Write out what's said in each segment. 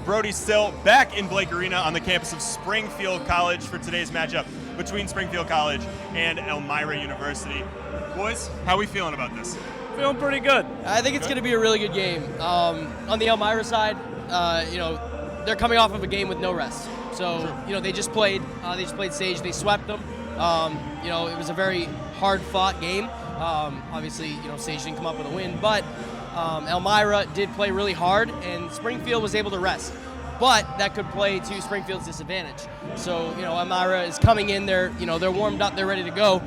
Brody still back in Blake Arena on the campus of Springfield College for today's matchup between Springfield College and Elmira University. Boys, how are we feeling about this? Feeling pretty good. I think it's going to be a really good game. On the Elmira side, they're coming off of a game with no rest. So, they just played Sage. They swept them. It was a very hard-fought game. Obviously, Sage didn't come up with a win, but Elmira did play really hard, and Springfield was able to rest. But that could play to Springfield's disadvantage. So, Elmira is coming in. They're warmed up. They're ready to go.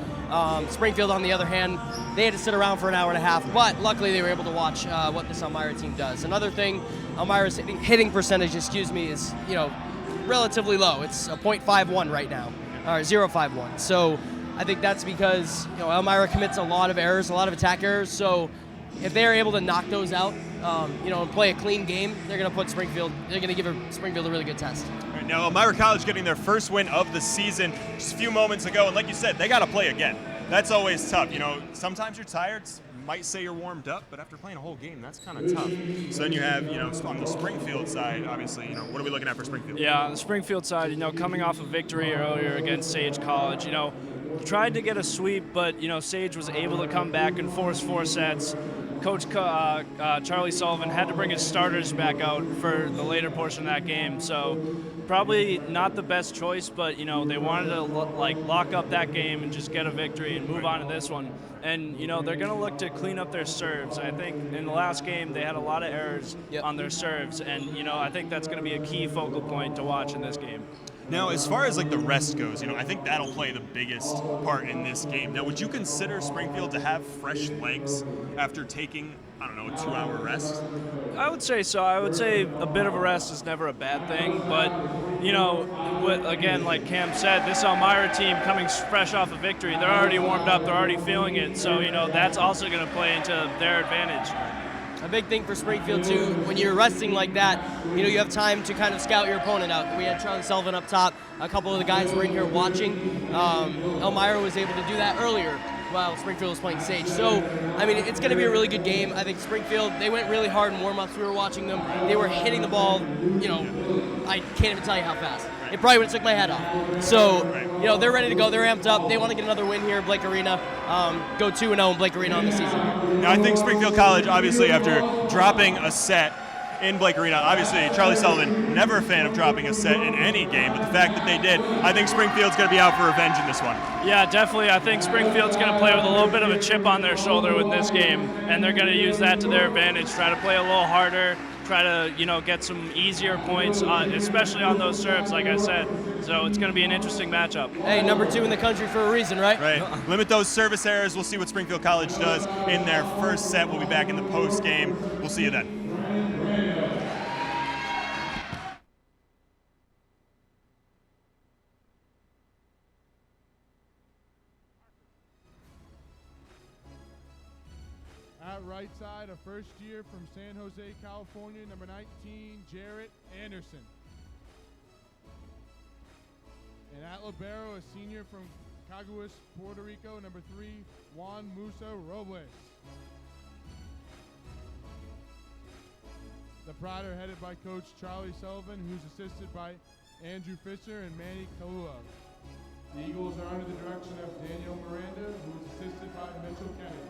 Springfield, on the other hand, they had to sit around for an hour and a half, but luckily they were able to watch what this Elmira team does. Another thing, Elmira's hitting percentage, is relatively low. It's a .51 right now, or 0.51. So I think that's because Elmira commits a lot of errors, a lot of attack errors. So if they're able to knock those out, and play a clean game, they're going to put Springfield. They're going to give Springfield a really good test. Right, now, Elmira College getting their first win of the season just a few moments ago, and like you said, they got to play again. That's always tough. Sometimes you're tired. Might say you're warmed up, but after playing a whole game, that's kind of tough. So then you have, on the Springfield side, obviously, what are we looking at for Springfield? Yeah, on the Springfield side, coming off a victory earlier against Sage College, tried to get a sweep, but, Sage was able to come back and force 4 sets. Coach Charlie Sullivan had to bring his starters back out for the later portion of that game, so probably not the best choice, but they wanted to lock up that game and just get a victory and move on to this one. And they're going to look to clean up their serves. I think in the last game they had a lot of errors on their serves, and I think that's going to be a key focal point to watch in this game. Now, as far as the rest goes, I think that'll play the biggest part in this game. Now, would you consider Springfield to have fresh legs after taking, a 2-hour rest? I would say so. I would say a bit of a rest is never a bad thing, but again, like Cam said, this Elmira team coming fresh off a victory, they're already warmed up, they're already feeling it, so that's also going to play into their advantage. A big thing for Springfield, too, when you're resting like that, you have time to kind of scout your opponent out. We had Charlie Sullivan up top. A couple of the guys were in here watching. Elmira was able to do that earlier while Springfield was playing Sage. So, it's going to be a really good game. I think Springfield, they went really hard in warm-ups. We were watching them. They were hitting the ball, I can't even tell you how fast. It probably would have took my head off. So, they're ready to go. They're amped up. They want to get another win here in Blake Arena. Go 2-0 in Blake Arena on the season. Now, I think Springfield College, obviously, after dropping a set in Blake Arena, obviously, Charlie Sullivan, never a fan of dropping a set in any game, but the fact that they did, I think Springfield's going to be out for revenge in this one. Yeah, definitely. I think Springfield's going to play with a little bit of a chip on their shoulder with this game, and they're going to use that to their advantage, try to play a little harder, try to, get some easier points, especially on those serves, like I said. So it's going to be an interesting matchup. Hey, number 2 in the country for a reason, right? Right. Limit those service errors. We'll see what Springfield College does in their first set. We'll be back in the post game. We'll see you then. At right side, a first year from San Jose, California, number 19, Jarrett Anderson. And at libero, a senior from Caguas, Puerto Rico, number 3, Juan Musa Robles. The Pride are headed by Coach Charlie Sullivan, who's assisted by Andrew Fisher and Manny Kalua. The Eagles are under the direction of Daniel Miranda, who is assisted by Mitchell Kennedy.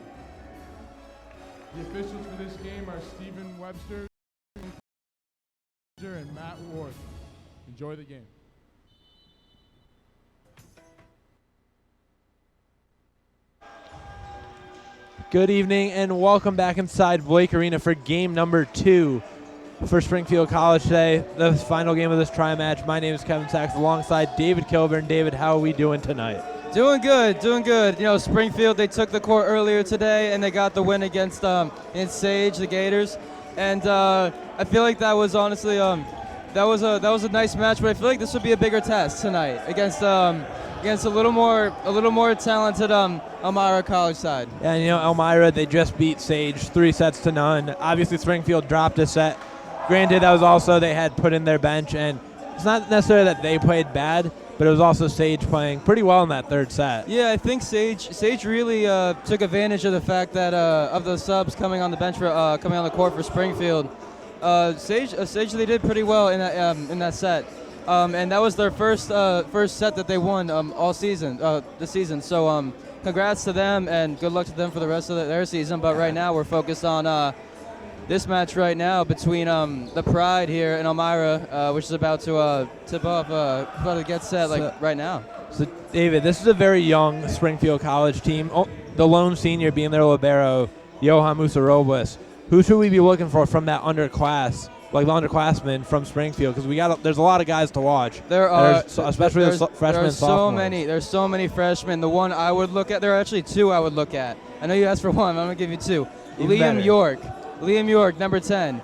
The officials for this game are Stephen Webster and Matt Ward. Enjoy the game. Good evening and welcome back inside Blake Arena for game number 2 for Springfield College today, the final game of this tri-match. My name is Kevin Saxe alongside David Killburn. David, how are we doing tonight? Doing good, doing good. Springfield, they took the court earlier today and they got the win against in Sage, the Gators. And I feel like that was honestly that was a nice match, but I feel like this would be a bigger test tonight against a little more talented Elmira College side. Yeah, Elmira, they just beat Sage 3-0. Obviously, Springfield dropped a set. Granted, that was also they had put in their bench, and it's not necessarily that they played bad, but it was also Sage playing pretty well in that third set. Yeah, I think Sage really took advantage of the fact that of the subs coming on the bench coming on the court for Springfield. Sage, they did pretty well in that set, and that was their first set that they won all season, this season. So congrats to them, and good luck to them for the rest of their season. But right now we're focused on this match right now between the Pride here in Elmira, which is about to tip off, about to get set right now. So, David, this is a very young Springfield College team. Oh, the lone senior being their libero, Johan Musa-Robles. Who should we be looking for from that underclass, like the underclassmen from Springfield? Because there's a lot of guys to watch. Especially the freshmen and sophomores. There's so many freshmen. The one I would look at, there are actually two I would look at. I know you asked for one, but I'm going to give you two. Liam York, number 10.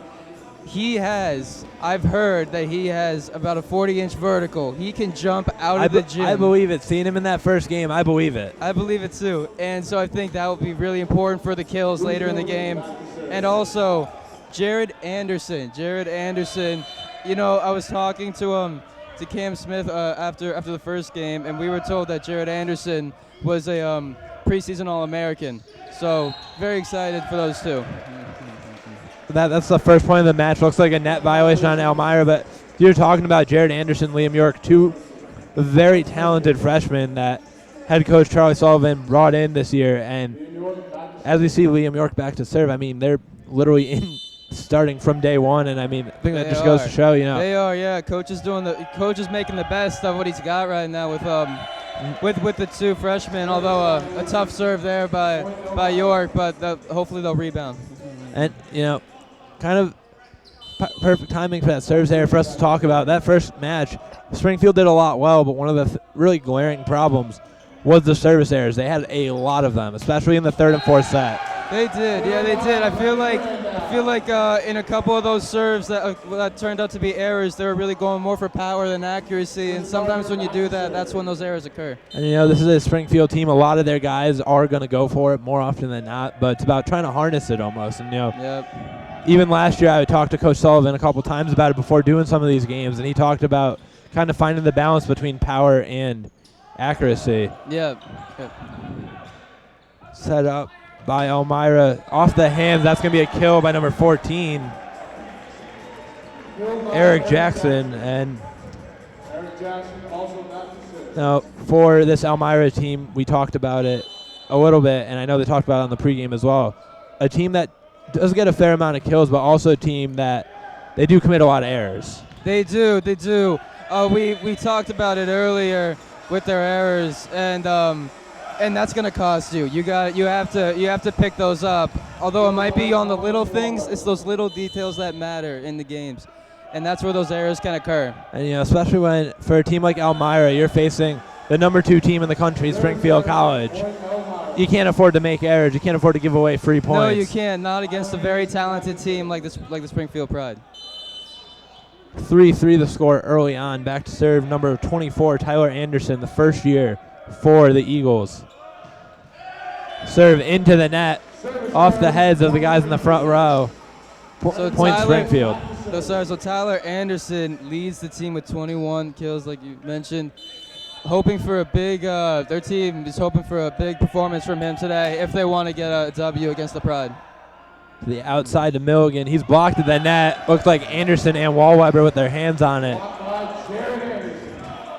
I've heard that he has about a 40-inch vertical. He can jump out of the gym. I believe it. Seeing him in that first game, I believe it. I believe it too. And so I think that will be really important for the kills later in the game. And also, Jared Anderson. I was talking to Cam Smith after the first game, and we were told that Jared Anderson was a preseason All-American. So very excited for those two. That's the first point of the match. Looks like a net violation on Elmira, but you're talking about Jared Anderson, Liam York, two very talented freshmen that head coach Charlie Sullivan brought in this year. And as we see Liam York back to serve, I mean, they're literally starting from day one, and I mean, I think that just goes to show, They are, yeah. Coach is making the best of what he's got right now with the two freshmen. Although a tough serve there by York, but hopefully they'll rebound. And kind of perfect timing for that serves there for us to talk about. That first match, Springfield did a lot well, but one of the really glaring problems was the service errors. They had a lot of them, especially in the third and fourth set. They did, yeah, they did. I feel like in a couple of those serves that turned out to be errors, they were really going more for power than accuracy. And sometimes when you do that, that's when those errors occur. And this is a Springfield team. A lot of their guys are going to go for it more often than not, but it's about trying to harness it almost. And Yep. Even last year, I talked to Coach Sullivan a couple times about it before doing some of these games, and he talked about kind of finding the balance between power and accuracy. Yep. Set up by Elmira off the hands. That's going to be a kill by number 14, Eric Jackson. And now for this Elmira team, we talked about it a little bit, and I know they talked about it on the pregame as well. A team that does get a fair amount of kills, but also a team that they do commit a lot of errors. They do. We talked about it earlier with their errors, and that's going to cost you. You have to pick those up. Although it might be on the little things, it's those little details that matter in the games, and that's where those errors can occur. And especially when for a team like Elmira, you're facing the number 2 team in the country, Springfield College. You can't afford to make errors. You can't afford to give away free points. No, you can't. Not against a very talented team like the Springfield Pride. 3-3 the score early on. Back to serve number 24, Tyler Anderson, the first year for the Eagles. Serve into the net, off the heads of the guys in the front row. Point Springfield. So Tyler Anderson leads the team with 21 kills, like you mentioned. Hoping for a big, their team is hoping for a big performance from him today if they want to get a W against the Pride. To the outside to Milligan. He's blocked at the net. Looks like Anderson and Wallweber with their hands on it.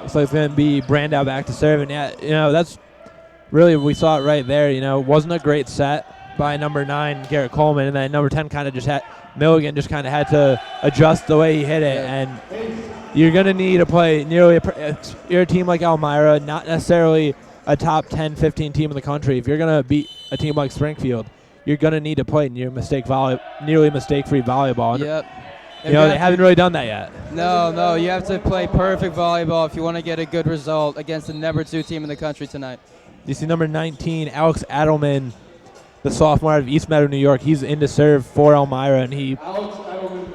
Looks like it's going to be Brandow back to serve. And that's really, we saw it right there. Wasn't a great set by number 9, Garrett Coleman. And then number 10 kind of just had, Milligan just kind of had to adjust the way he hit it. And you're going to need to play you're a team like Elmira, not necessarily a top 10, 15 team in the country. If you're going to beat a team like Springfield, you're going to need to play nearly mistake-free volleyball. Yep. They haven't really done that yet. No, you have to play perfect volleyball if you want to get a good result against the number 2 team in the country tonight. You see number 19, Alex Adelman, the sophomore out of East Meadow, New York. He's in to serve for Elmira, and he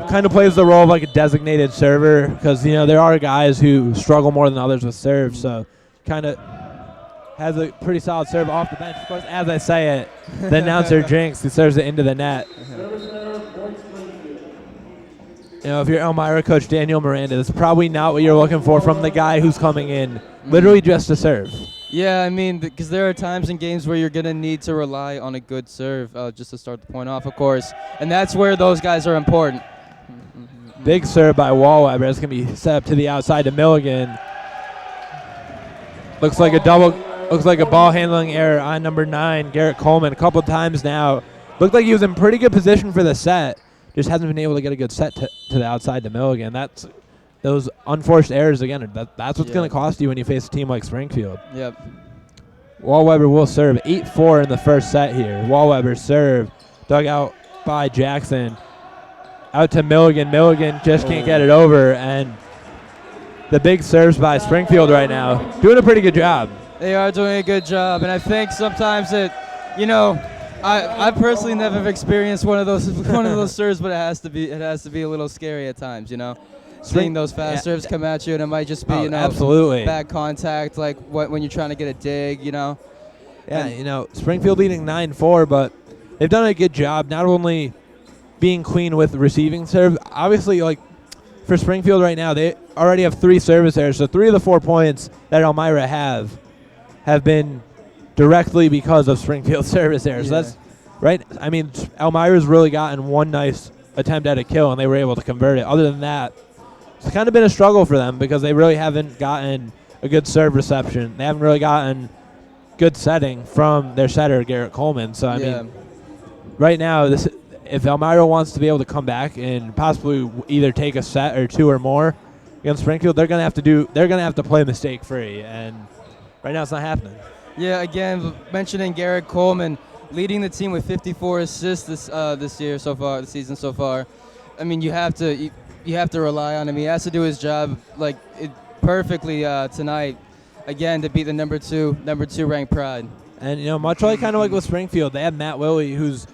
kind of plays the role of like a designated server because, there are guys who struggle more than others with serve. So kind of has a pretty solid serve off the bench. Of course, as I say it, the announcer jinx. He serves it into the net. If you're Elmira coach Daniel Miranda, that's probably not what you're looking for from the guy who's coming in literally just to serve. Yeah, I mean, because there are times in games where you're going to need to rely on a good serve just to start the point off, of course. And that's where those guys are important. Big serve by Wallweber. It's going to be set up to the outside to Milligan. Looks like a ball handling error on number 9, Garrett Coleman, a couple of times now. Looked like he was in pretty good position for the set. Just hasn't been able to get a good set to the outside to Milligan. That's those unforced errors again. That's what's going to cost you when you face a team like Springfield. Yep. Wallweber will serve 8-4 in the first set here. Wallweber serve dug out by Jackson. Out to Milligan. Milligan just can't get it over, and the big serves by Springfield right now. Doing a pretty good job. They are doing a good job, and I think sometimes I personally never experienced one of those serves, but it has to be a little scary at times, seeing those fast serves come at you, and it might just be absolutely bad contact, like when you're trying to get a dig, Yeah, Springfield leading 9-4, but they've done a good job not only being clean with receiving serve. Obviously, for Springfield right now, they already have 3 service errors, so 3 of the 4 points that Elmira have been directly because of Springfield service errors. Yeah. That's right. I mean, Elmira's really gotten one nice attempt at a kill, and they were able to convert it. Other than that, it's kind of been a struggle for them because they really haven't gotten a good serve reception. They haven't really gotten good setting from their setter, Garrett Coleman. So, I mean, right now, if Elmira wants to be able to come back and possibly either take a set or 2 or more against Springfield, they're gonna have to play mistake free, and right now it's not happening. Yeah, again, mentioning Garrett Coleman leading the team with 54 assists this year so far, the season so far. I mean, you have to rely on him. He has to do his job perfectly tonight, again, to beat the number two ranked Pride. And much like with Springfield, they have Matt Willie, who's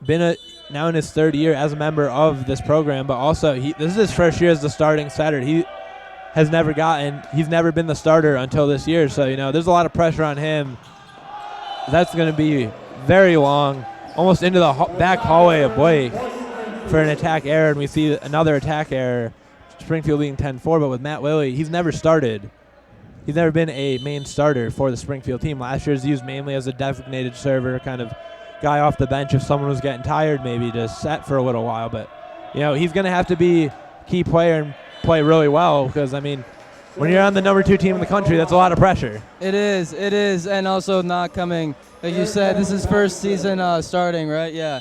been now in his 3rd year as a member of this program, but also this is his first year as the starting setter. He's never been the starter until this year, so there's a lot of pressure on him. That's going to be very long, almost into the back hallway of Blake for an attack error, and we see another attack error. Springfield leading 10-4, but with Matt Willie, he's never started. He's never been a main starter for the Springfield team. Last year, he's used mainly as a designated server, kind of guy off the bench if someone was getting tired, maybe to set for a little while. But he's going to have to be a key player and play really well, because when you're on the number 2 team in the country, that's a lot of pressure. It is, and also not coming, like you said, this is first season starting, right? Yeah,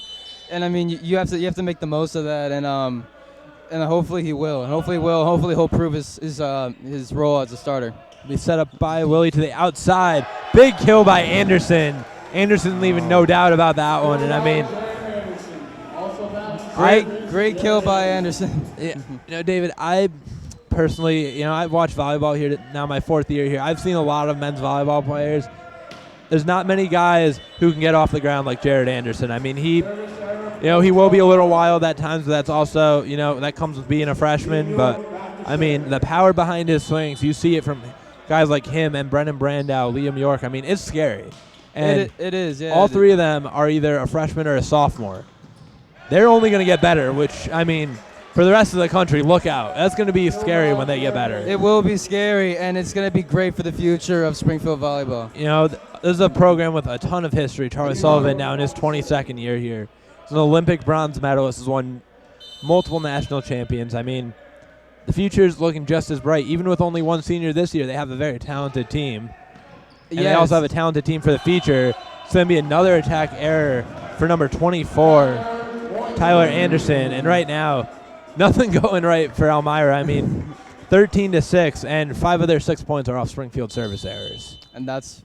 and you have to make the most of that, and hopefully he will, and hopefully he'll prove his role as a starter. Be set up by Willie to the outside, big kill by Anderson. Anderson leaving no doubt about that one, and great kill by Anderson. Yeah, David, I personally, I've watched volleyball here now my 4th year here. I've seen a lot of men's volleyball players. There's not many guys who can get off the ground like Jared Anderson. He will be a little wild at times, but that's also, that comes with being a freshman. But the power behind his swings, you see it from guys like him and Brennan Brandow, Liam York. It's scary. And it is, yeah. all 3 of them are either a freshman or a sophomore. They're only going to get better, which, for the rest of the country, look out. That's going to be scary when they get better. It will be scary, and it's going to be great for the future of Springfield volleyball. This is a program with a ton of history. Charlie Sullivan now in his 22nd year here. He's an Olympic bronze medalist, has won multiple national champions. The future is looking just as bright. Even with only 1 senior this year, they have a very talented team. And they also have a talented team for the future. It's going to be another attack error for number 24, Tyler Anderson. And right now, nothing going right for Elmira. 13-6, and 5 of their 6 points are off Springfield service errors. And that's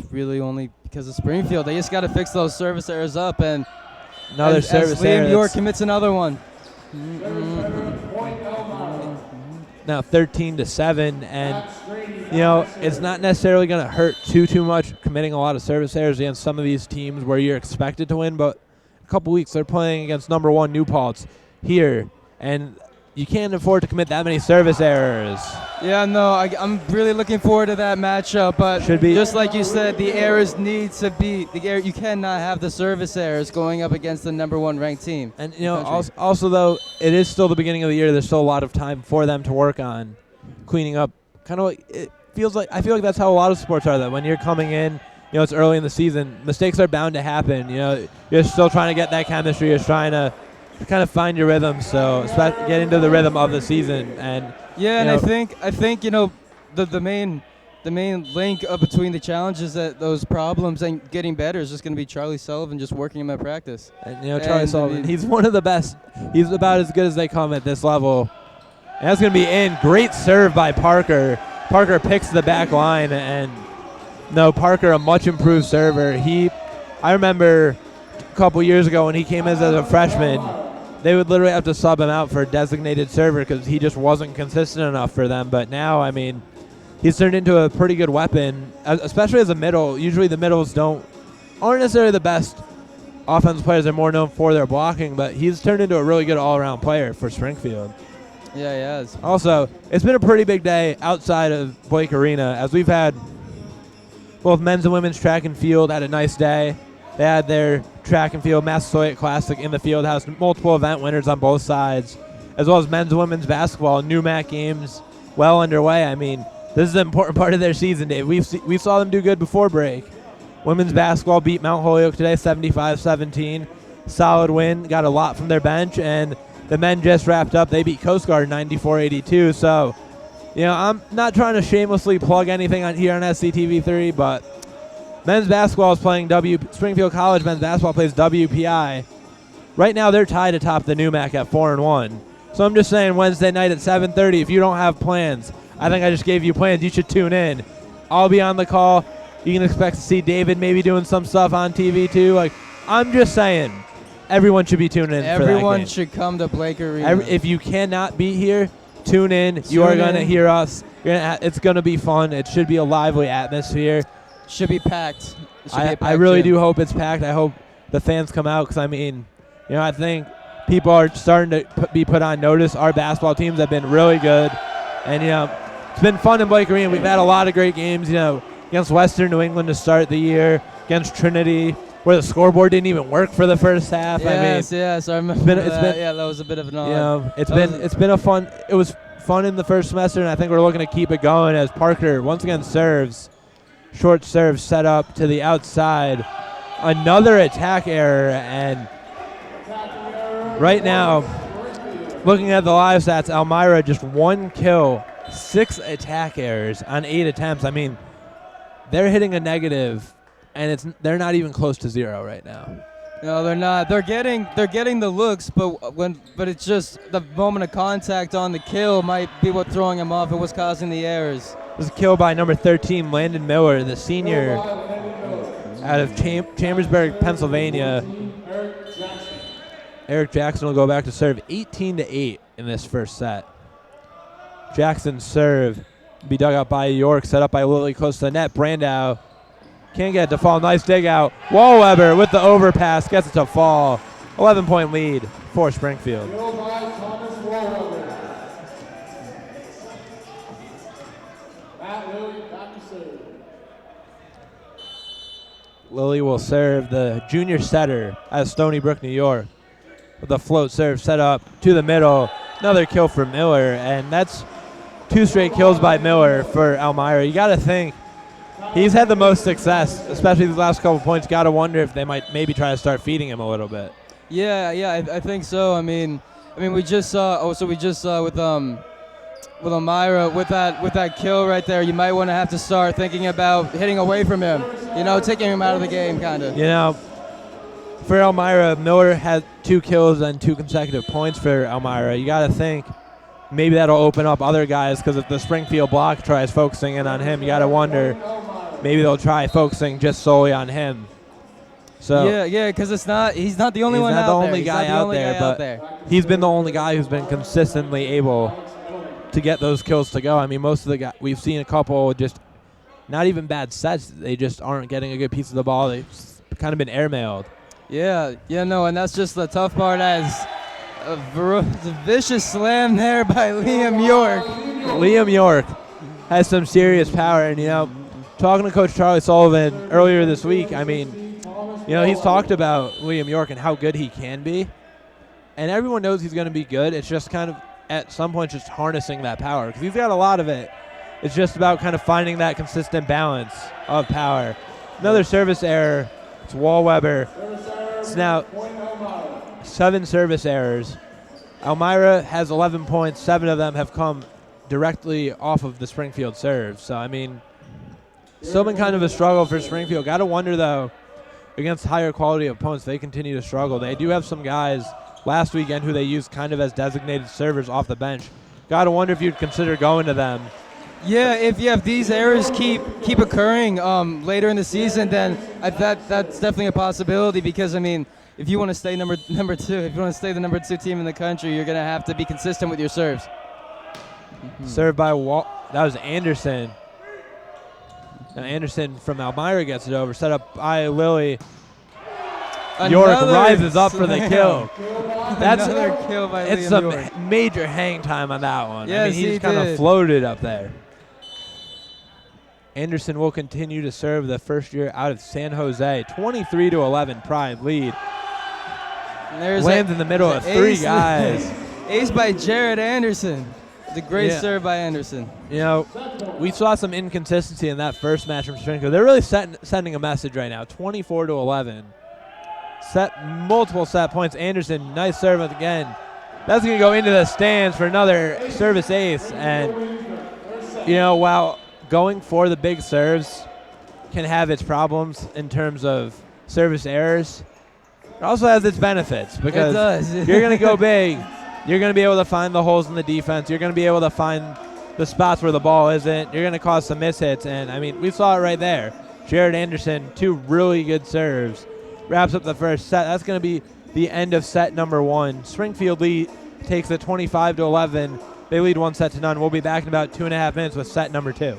really only because of Springfield. They just got to fix those service errors up, and another service error. Liam York commits another one. Now 13-7, and it's not necessarily going to hurt too much committing a lot of service errors against some of these teams where you're expected to win. But a couple weeks they're playing against number 1 New Paltz here, and you can't afford to commit that many service errors. Yeah, no, I'm really looking forward to that matchup. But just like you said, the errors need to be you cannot have the service errors going up against the number 1 ranked team. And also though, it is still the beginning of the year. There's still a lot of time for them to work on cleaning up. Kind of I feel like that's how a lot of sports are. That when you're coming in, it's early in the season, mistakes are bound to happen. You're still trying to get that chemistry. You're trying to to kind of find your rhythm. So get into the rhythm of the season. And yeah, and I think the main link between the challenges that those problems and getting better is just going to be Charlie Sullivan just working him at practice. And Charlie Sullivan, he's one of the best. He's about as good as they come at this level. And that's going to be in. Great serve by Parker. Parker picks the back line, and Parker, a much improved server. I remember a couple years ago when he came as a freshman, they would literally have to sub him out for a designated server because he just wasn't consistent enough for them. But now, I mean, he's turned into a pretty good weapon, especially as a middle. Usually the middles aren't necessarily the best offensive players. They're more known for their blocking, but he's turned into a really good all-around player for Springfield. Yeah, he has. Also, it's been a pretty big day outside of Blake Arena, as we've had both men's and women's track and field had a nice day. They had their track and field Massasoit Classic in the field house, multiple event winners on both sides, as well as men's and women's basketball, new MAC games well underway. I mean, this is an important part of their season, Dave. We saw them do good before break. Women's basketball beat Mount Holyoke today 75-17. Solid win, got a lot from their bench, and the men just wrapped up. They beat Coast Guard 94-82. So, I'm not trying to shamelessly plug anything here on SCTV3, but men's basketball is playing Springfield College men's basketball plays WPI. Right now, they're tied atop the NUMAC at 4-1. So I'm just saying Wednesday night at 7:30, if you don't have plans, I think I just gave you plans, you should tune in. I'll be on the call. You can expect to see David maybe doing some stuff on TV too. I'm just saying, everyone should be tuning in for that game. Everyone should come to Blake Arena. If you cannot be here, tune in. You are going to hear us. It's going to be fun. It should be a lively atmosphere. Should be packed. I really do hope it's packed. I hope the fans come out because, I think people are starting to be put on notice. Our basketball teams have been really good. And, it's been fun in Blake Arena. We've had a lot of great games, against Western New England to start the year, against Trinity, where the scoreboard didn't even work for the first half. Yes, I remember that. Yeah, that was a bit of an odd. It was fun in the first semester, and I think we're looking to keep it going as Parker once again serves. Short serve set up to the outside. Another attack error, and right now, looking at the live stats, Elmira just 1 kill, 6 attack errors on 8 attempts. They're hitting a negative, and they're not even close to 0 right now. No, they're not. They're getting the looks, but it's just the moment of contact on the kill might be what throwing them off and what's causing the errors. This is a kill by number 13, Landon Miller, the senior out of Chambersburg, Pennsylvania. Eric Jackson will go back to serve 18-8 in this first set. Jackson's serve be dug out by York, set up by Lilly close to the net. Brandow can't get it to fall. Nice dig out. Wallweber with the overpass gets it to fall. 11-point lead for Springfield. Lilly will serve the junior setter out of Stony Brook, New York. With a float serve set up to the middle. Another kill for Miller, and that's 2 straight kills by Miller for Elmira. You got to think he's had the most success, especially these last couple points. Got to wonder if they might maybe try to start feeding him a little bit. Yeah, I think so. We just saw. With Elmira with that kill right there. You might want to have to start thinking about hitting away from him. Taking him out of the game, kind of. For Elmira, Miller had 2 kills and 2 consecutive points for Elmira. You got to think maybe that'll open up other guys because if the Springfield block tries focusing in on him, you got to wonder maybe they'll try focusing just solely on him. So yeah, because he's not the only one out there. He's not the only guy out there, he's been the only guy who's been consistently able to get those kills to go. Most of the guys, we've seen a couple just not even bad sets. They just aren't getting a good piece of the ball. They've kind of been airmailed. And that's just the tough part as a vicious slam there by Liam York. Liam York has some serious power, and talking to Coach Charlie Sullivan earlier this week, he's talked about Liam York and how good he can be, and everyone knows he's going to be good. It's just kind of at some point just harnessing that power because he's got a lot of it. It's just about kind of finding that consistent balance of power. Another service error. It's Wallweber. It's now 7 service errors. Elmira has 11 points. 7 of them have come directly off of the Springfield serve. So, I mean, still been kind of a struggle for Springfield. Got to wonder, though, against higher quality opponents, they continue to struggle. They do have some guys last weekend who they used kind of as designated servers off the bench. Got to wonder if you'd consider going to them. Yeah, if these errors keep occurring later in the season, then that's definitely a possibility because, I mean, if you want to stay number 2, if you want to stay the number 2 team in the country, you're going to have to be consistent with your serves. Served by that was Anderson. Now Anderson from Elmira gets it over, set up by Lily. York rises up for the kill. That's another kill by it's Liam some York. major hang time on that one. Yes, I mean, he just kind of did. floated up there. Anderson will continue to serve the first year out of San Jose. 23-11 prime lead. And there's Lands in the middle of 3 ace. guys. Ace by Jared Anderson. The great Yeah. serve by Anderson. You know, we saw some inconsistency in that first match from Springfield. They're really sending a message right now. 24-11. Multiple set points. Anderson, nice serve again. That's going to go into the stands for another service ace. And, you know, while going for the big serves can have its problems in terms of service errors, it also has its benefits because It does. you're going to go big. You're going to be able to find the holes in the defense. You're going to be able to find the spots where the ball isn't. You're going to cause some mishits. And, I mean, we saw it right there. Jared Anderson, 2 really good serves. Wraps up the first set. That's going to be the end of set number 1. Springfield takes it 25-11. They lead 1-0. We'll be back in about 2.5 minutes with set number 2.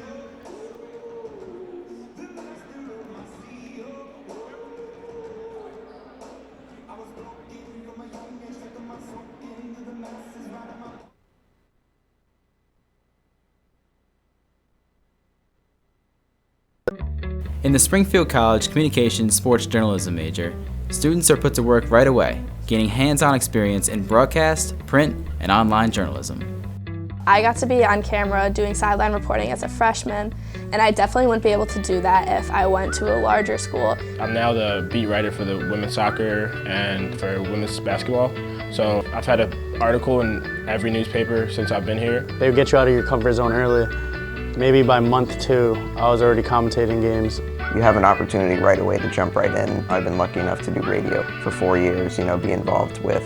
In the Springfield College Communications Sports Journalism major, students are put to work right away, gaining hands-on experience in broadcast, print, and online journalism. I got to be on camera doing sideline reporting as a freshman, and I definitely wouldn't be able to do that if I went to a larger school. I'm now the beat writer for the women's soccer and for women's basketball. So I've had an article in every newspaper since I've been here. They get you out of your comfort zone early. Maybe by month 2, I was already commentating games. You have an opportunity right away to jump right in. I've been lucky enough to do radio for 4 years, be involved with,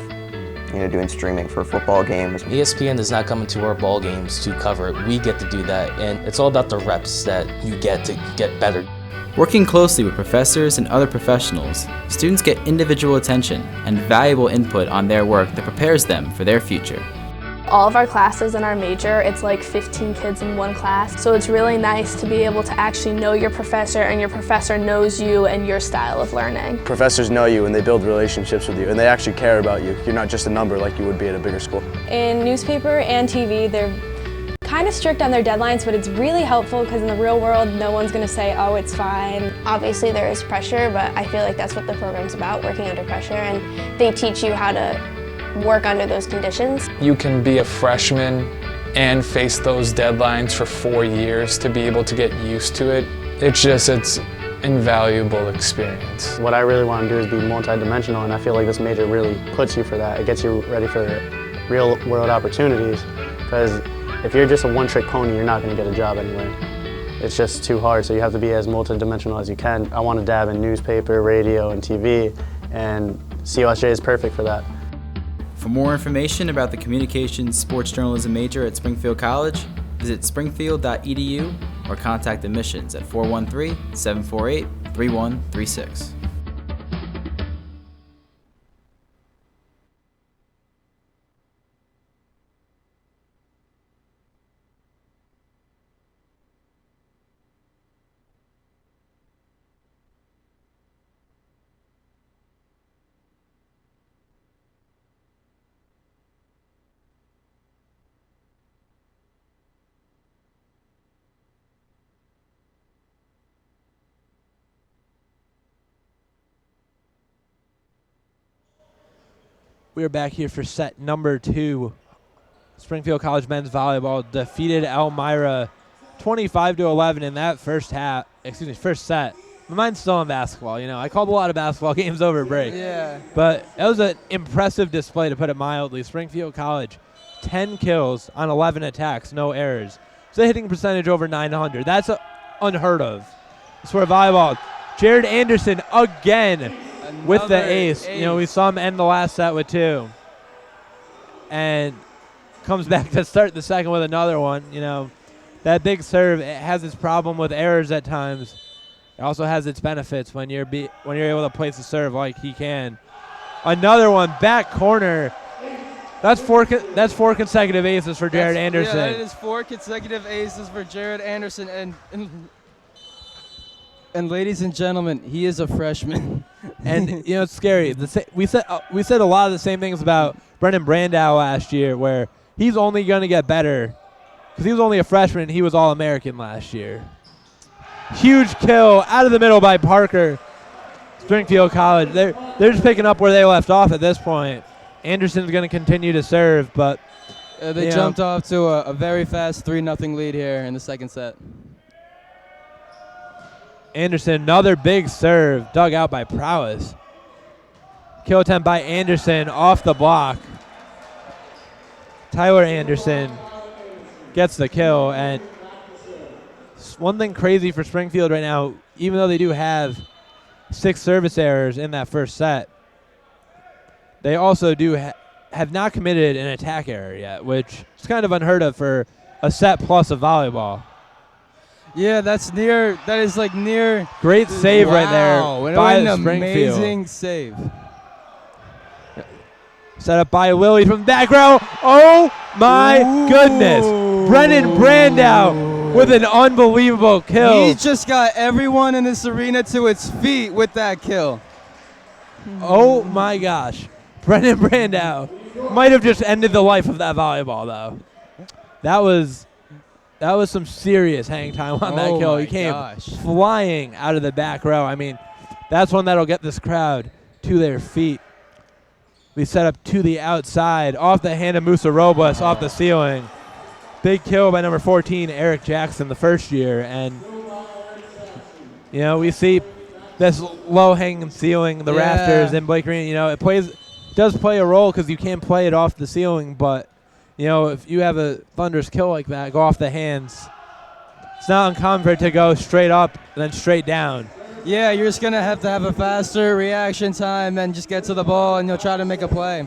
doing streaming for football games. ESPN does not come into our ball games to cover it. We get to do that, and it's all about the reps that you get to get better. Working closely with professors and other professionals, students get individual attention and valuable input on their work that prepares them for their future. All of our classes in our major, it's like 15 kids in one class, so it's really nice to be able to actually know your professor and your professor knows you and your style of learning. Professors know you and they build relationships with you and they actually care about you. You're not just a number like you would be at a bigger school. In newspaper and TV, they're kind of strict on their deadlines, but it's really helpful because in the real world, no one's going to say, oh, it's fine. Obviously there is pressure, but I feel like that's what the program's about, working under pressure, and they teach you how to work under those conditions. You can be a freshman and face those deadlines for 4 years to be able to get used to it. It's invaluable experience. What I really want to do is be multidimensional, and I feel like this major really puts you for that. It gets you ready for real world opportunities, because if you're just a one-trick pony, you're not going to get a job anyway. It's just too hard, so you have to be as multidimensional as you can. I want to dab in newspaper, radio, and TV, and COSJ is perfect for that. For more information about the Communications Sports Journalism major at Springfield College, visit springfield.edu or contact admissions at 413-748-3136. We are back here for set number 2. Springfield College men's volleyball defeated Elmira 25-11 in that first set. my mind's still on basketball. I called a lot of basketball games over break. Yeah. But it was an impressive display, to put it mildly. Springfield College, 10 kills on 11 attacks, no errors. So hitting percentage over 900. That's unheard of. It's for volleyball. Jared Anderson again with the ace. We saw him end the last set with 2. And comes back to start the second with another one. That big serve, it has its problem with errors at times. It also has its benefits when you're able to place a serve like he can. Another one, back corner. That's four consecutive aces for Jared Anderson. Yeah, that is 4 consecutive aces for Jared Anderson. And ladies and gentlemen, he is a freshman. And it's scary. We said a lot of the same things about Brendan Brandow last year, where he's only going to get better because he was only a freshman and he was All-American last year. Huge kill out of the middle by Parker. Springfield College, they're just picking up where they left off at this point. Anderson's going to continue to serve, but they jumped off to a very fast 3-0 lead here in the second set. Anderson, another big serve, dug out by Prowess. Kill attempt by Anderson off the block. Tyler Anderson gets the kill, and one thing crazy for Springfield right now, even though they do have 6 service errors in that first set, they also do have not committed an attack error yet, which is kind of unheard of for a set plus of volleyball. Yeah, that is near. Great save right there by Springfield. Amazing save. Set up by Lilly from the back row. Oh my goodness. Brennan Brandow with an unbelievable kill. He just got everyone in this arena to its feet with that kill. Oh my gosh. Brennan Brandow might have just ended the life of that volleyball, though. That was some serious hang time on that kill. He came flying out of the back row. I mean, that's one that'll get this crowd to their feet. We set up to the outside, off the hand of Musa Robles, off the ceiling. Big kill by number 14, Eric Jackson, the first year. And, we see this low-hanging ceiling, the rafters in Blake Arena. It does play a role because you can play it off the ceiling, but if you have a thunderous kill like that, go off the hands, it's not uncommon for it to go straight up and then straight down. Yeah, you're just going to have a faster reaction time and just get to the ball, and you'll try to make a play.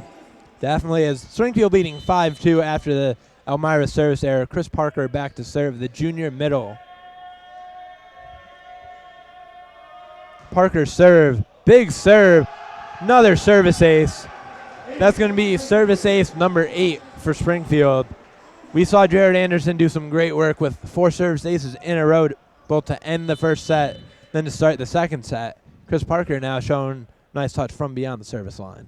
Definitely is. Springfield leading 5-2 after the Elmira service error. Chris Parker back to serve, the junior middle. Parker serve, big serve, another service ace. That's going to be service ace number 8 for Springfield. We saw Jared Anderson do some great work with 4 service aces in a row, both to end the first set, then to start the second set. Chris Parker now showing nice touch from beyond the service line.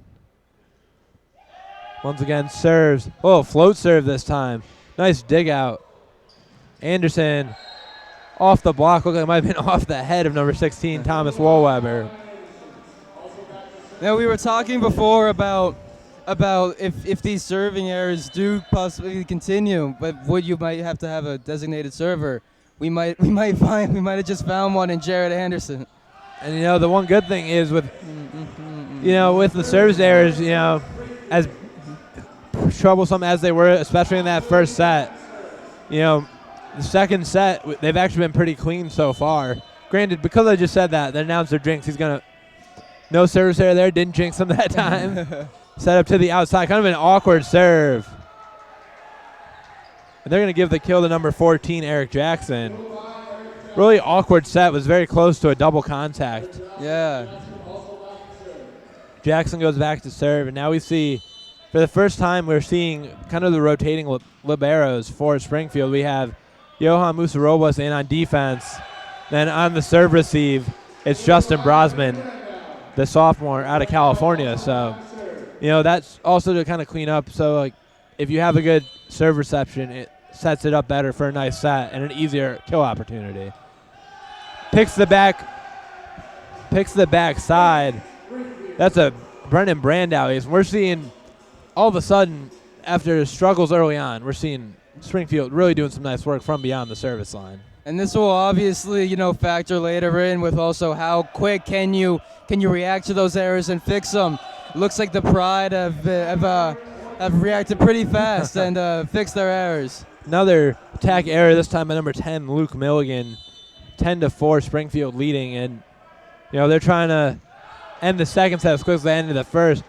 Once again, serves. Oh, float serve this time. Nice dig out. Anderson off the block. Looked like it might have been off the head of number 16, Thomas Wollweber. Now, we were talking before about if these serving errors do possibly continue, but you might have to have a designated server. We might have just found one in Jared Anderson. And the one good thing is with the service errors, as troublesome as they were, especially in that first set, the second set they've actually been pretty clean so far. Granted, because I just said that, the announcer jinx. He's gonna no service error there. Didn't jinx him that time. Set up to the outside, kind of an awkward serve. And they're going to give the kill to number 14, Eric Jackson. Really awkward set. Was very close to a double contact. Yeah. Jackson goes back to serve, and now we see, for the first time, we're seeing kind of the rotating liberos for Springfield. We have Johan Musa-Robles in on defense. Then on the serve receive, it's Justin Brosman, the sophomore out of California. So, that's also to kind of clean up. So, if you have a good serve reception, it sets it up better for a nice set and an easier kill opportunity. Picks the back side. That's a Brendan Brandow ace. We're seeing, all of a sudden, after struggles early on, we're seeing Springfield really doing some nice work from beyond the service line. And this will obviously, factor later in with also how quick can you react to those errors and fix them. Looks like the Pride have reacted pretty fast and fixed their errors. Another attack error, this time by number 10, Luke Milligan. 10-4, Springfield leading, and they're trying to end the second set as quick as they ended the first.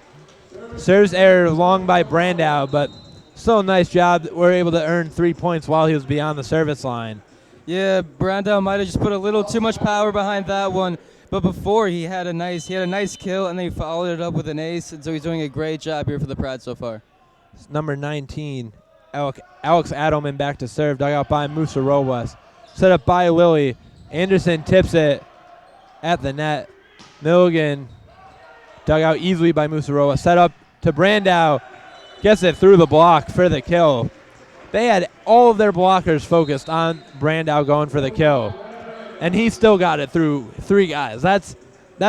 Service error long by Brandow, but still a nice job. We're able to earn 3 points while he was beyond the service line. Yeah, Brandow might have just put a little too much power behind that one, but before he had a nice kill, and then he followed it up with an ace, and so he's doing a great job here for the Pride so far. It's number 19, Alex Adelman back to serve, dug out by Musa Robles. Set up by Lilly. Anderson tips it at the net. Milligan dug out easily by Musa Robles. Set up to Brandow. Gets it through the block for the kill. They had all of their blockers focused on Brandow going for the kill. And he still got it through 3 guys. That's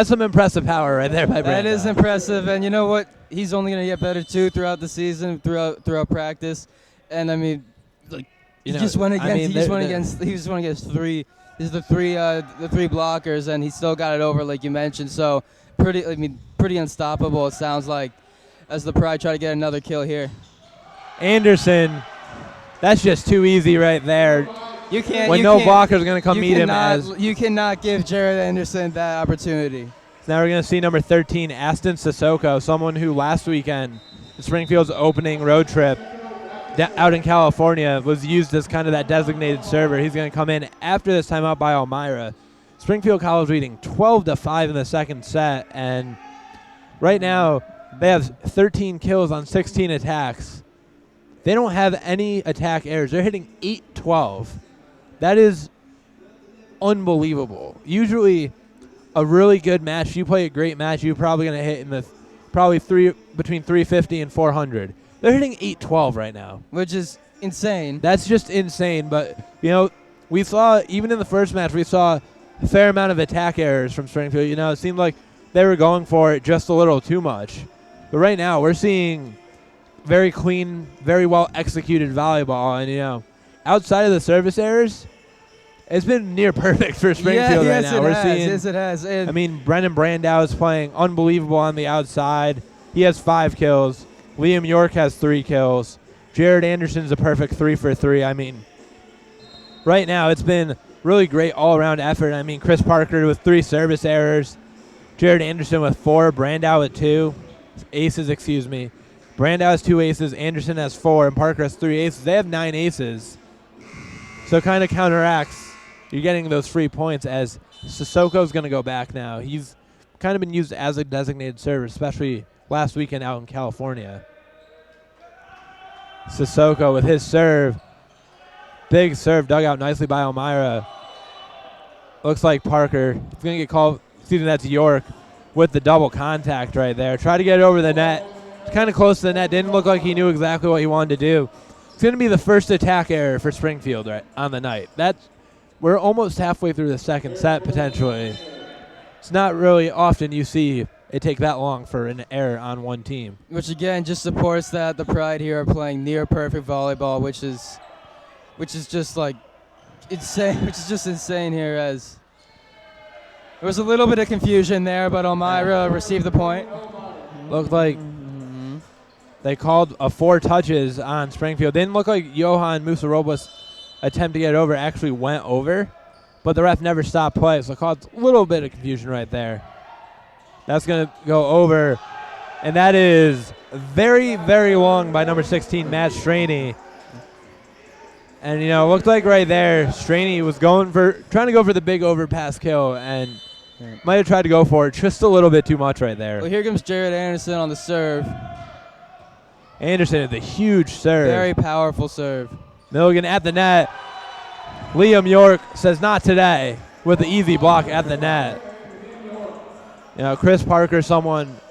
some impressive power right there by Brandow. That is impressive, and you know what? He's only going to get better too throughout the season, throughout practice. And I mean, he just went against 3. These are the three blockers, and he still got it over, like you mentioned. So pretty unstoppable. It sounds like, as the Pride try to get another kill here. Anderson, that's just too easy right there. Blocker's going to come meet him. You cannot give Jared Anderson that opportunity. So now we're going to see number 13, Aston Sissoko, someone who last weekend, Springfield's opening road trip out in California, was used as kind of that designated server. He's going to come in after this timeout by Elmira. Springfield College leading 12-5 in the second set, and right now they have 13 kills on 16 attacks. They don't have any attack errors. They're hitting 8-12. That is unbelievable. Usually a really good match, you play a great match, you're probably going to hit in the between 350 and 400. They're hitting 8-12 right now, which is insane. That's just insane. But, we saw, even in the first match, we saw a fair amount of attack errors from Springfield. It seemed like they were going for it just a little too much. But right now, we're seeing very clean, very well executed volleyball. And, outside of the service errors, it's been near perfect for Springfield right now. Yes, it has. Brennan Brandow is playing unbelievable on the outside. He has 5 kills. Liam York has 3 kills. Jared Anderson's a perfect 3 for 3. Right now it's been really great all-around effort. Chris Parker with 3 service errors. Jared Anderson with 4. Brandow with 2. Aces, excuse me. Brandow has 2 aces. Anderson has 4. And Parker has 3 aces. They have 9 aces. So it kind of counteracts. You're getting those free points as Sissoko's going to go back now. He's kind of been used as a designated server, especially last weekend out in California. Sissoko with his serve. Big serve dug out nicely by Elmira. Looks like Parker is going to get called. Excuse me, that's York with the double contact right there. Try to get it over the net. It's kind of close to the net. Didn't look like he knew exactly what he wanted to do. It's going to be the first attack error for Springfield right on the night. We're almost halfway through the second set potentially. It's not really often you see it take that long for an error on one team. Which again just supports that the Pride here are playing near perfect volleyball, which is just like insane. Which is just insane here, as there was a little bit of confusion there, but Elmira received the point. Looked like they called 4 touches on Springfield. Didn't look like Johan Musa Robles' attempt to get it over actually went over, but the ref never stopped play, so caused a little bit of confusion right there. That's going to go over, and that is very, very long by number 16, Matt Straney. And, it looked like right there, Straney was trying to go for the big overpass kill, and might have tried to go for it just a little bit too much right there. Well, here comes Jared Anderson on the serve. Anderson with a huge serve. Very powerful serve. Milligan at the net. Liam York says not today with the easy block at the net. Chris Parker,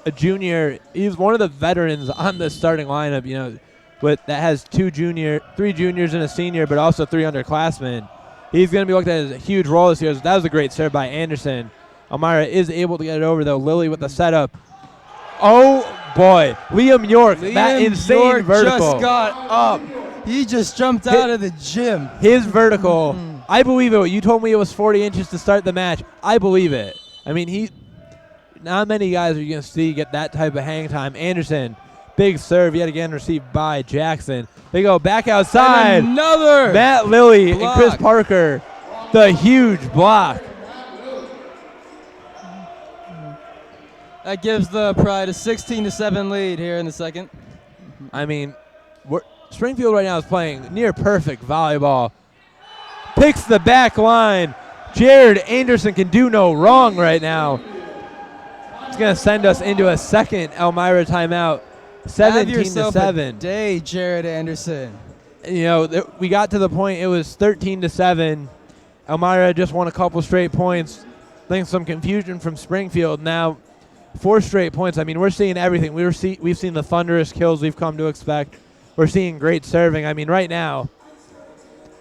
a junior, he's one of the veterans on the starting lineup, that has 3 juniors and a senior, but also 3 underclassmen. He's going to be looked at as a huge role this year. That was a great serve by Anderson. Elmira is able to get it over, though. Lilly with the setup. Oh, boy. Liam York, that insane York vertical. Just got up. He just jumped out of the gym. His vertical I believe it. You told me it was 40 inches to start the match. I believe it. I mean, not many guys are you going to see get that type of hang time. Anderson, big serve yet again received by Jackson. They go back outside. And another Matt Lilly block. and Chris Parker, the huge block. That gives the Pride a 16-7 lead here in the second. I mean, Springfield right now is playing near perfect volleyball. Picks the back line. Jared Anderson can do no wrong right now. It's going to send us into a second Elmira timeout. 17-7. Day, Jared Anderson. You know, we got to the point it was 13-7. Elmira just won a couple straight points. I think some confusion from Springfield. Now 4 straight points. I mean, we're seeing everything. We've seen the thunderous kills we've come to expect. We're seeing great serving. I mean, right now,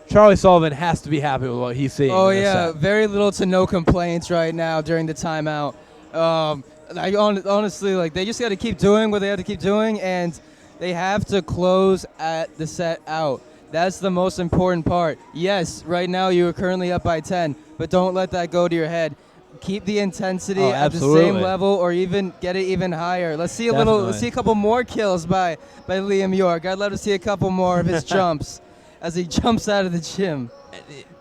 Charlie Sullivan has to be happy with what he's seeing. Oh, yeah. Very little to no complaints right now during the timeout. Honestly, like, they just got to keep doing what they have to keep doing, and they have to close at the set out. That's the most important part. Yes, right now you are currently up by 10, but don't let that go to your head. Keep the intensity at the same level, or even get it even higher. Let's see let's see a couple more kills by Liam York. I'd love to see a couple more of his jumps as he jumps out of the gym.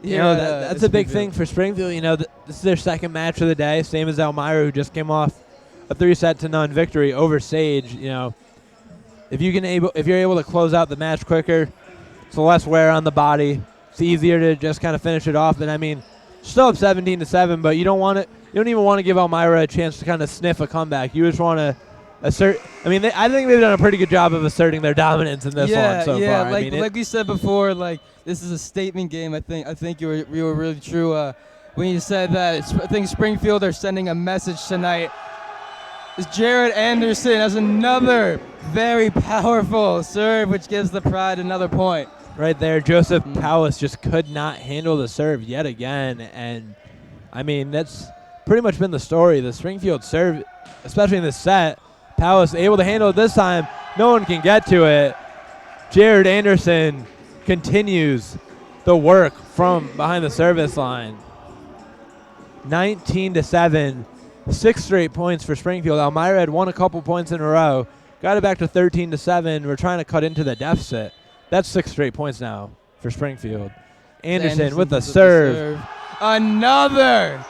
You know, that's a big thing for Springfield. You know, this is their second match of the day, same as Elmira, who just came off a 3-0 victory over Sage. You know, if you're able to close out the match quicker, it's less wear on the body. It's easier to just kind of finish it off. And I mean, still up 17-7, but you don't even want to give Elmira a chance to kind of sniff a comeback. You just want to assert. I mean, I think they've done a pretty good job of asserting their dominance in this one so far. Yeah, like we said before, like, this is a statement game. I think you were really true when you said that. I think Springfield are sending a message tonight. Jared Anderson has another very powerful serve, which gives the Pride another point. Right there, Joseph Powis just could not handle the serve yet again. And, I mean, that's pretty much been the story. The Springfield serve, especially in this set, Powis able to handle it this time. No one can get to it. Jared Anderson continues the work from behind the service line. 19-7, 6 straight points for Springfield. Elmira had won a couple points in a row. Got it back to 13-7. We're trying to cut into the deficit. That's 6 straight points now for Springfield. Anderson with the serve. Another.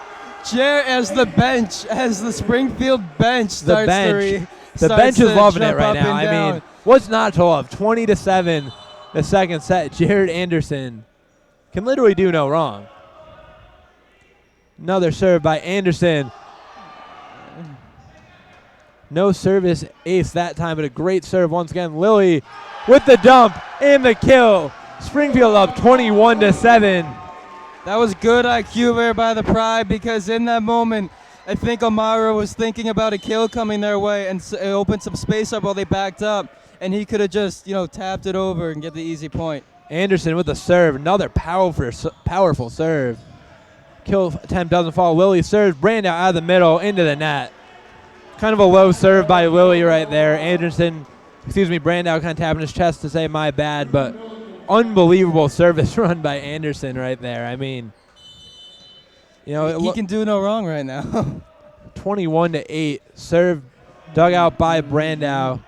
As the Springfield bench starts the bench is loving it right now. I mean, what's not to love? 20-7, the second set. Jared Anderson can literally do no wrong. Another serve by Anderson. No service ace that time, but a great serve once again. Lilly with the dump and the kill. Springfield up 21-7. That was good IQ there by the Pride, because in that moment, I think Elmira was thinking about a kill coming their way, and it opened some space up while they backed up, and he could have just, tapped it over and get the easy point. Anderson with the serve, another powerful serve. Kill attempt doesn't fall. Lilly serves Brandau out of the middle into the net. Kind of a low serve by Lilly right there. Brandau kind of tapping his chest to say my bad, but unbelievable service run by Anderson right there. I mean, he can do no wrong right now. 21-8, serve dug out by Brandau.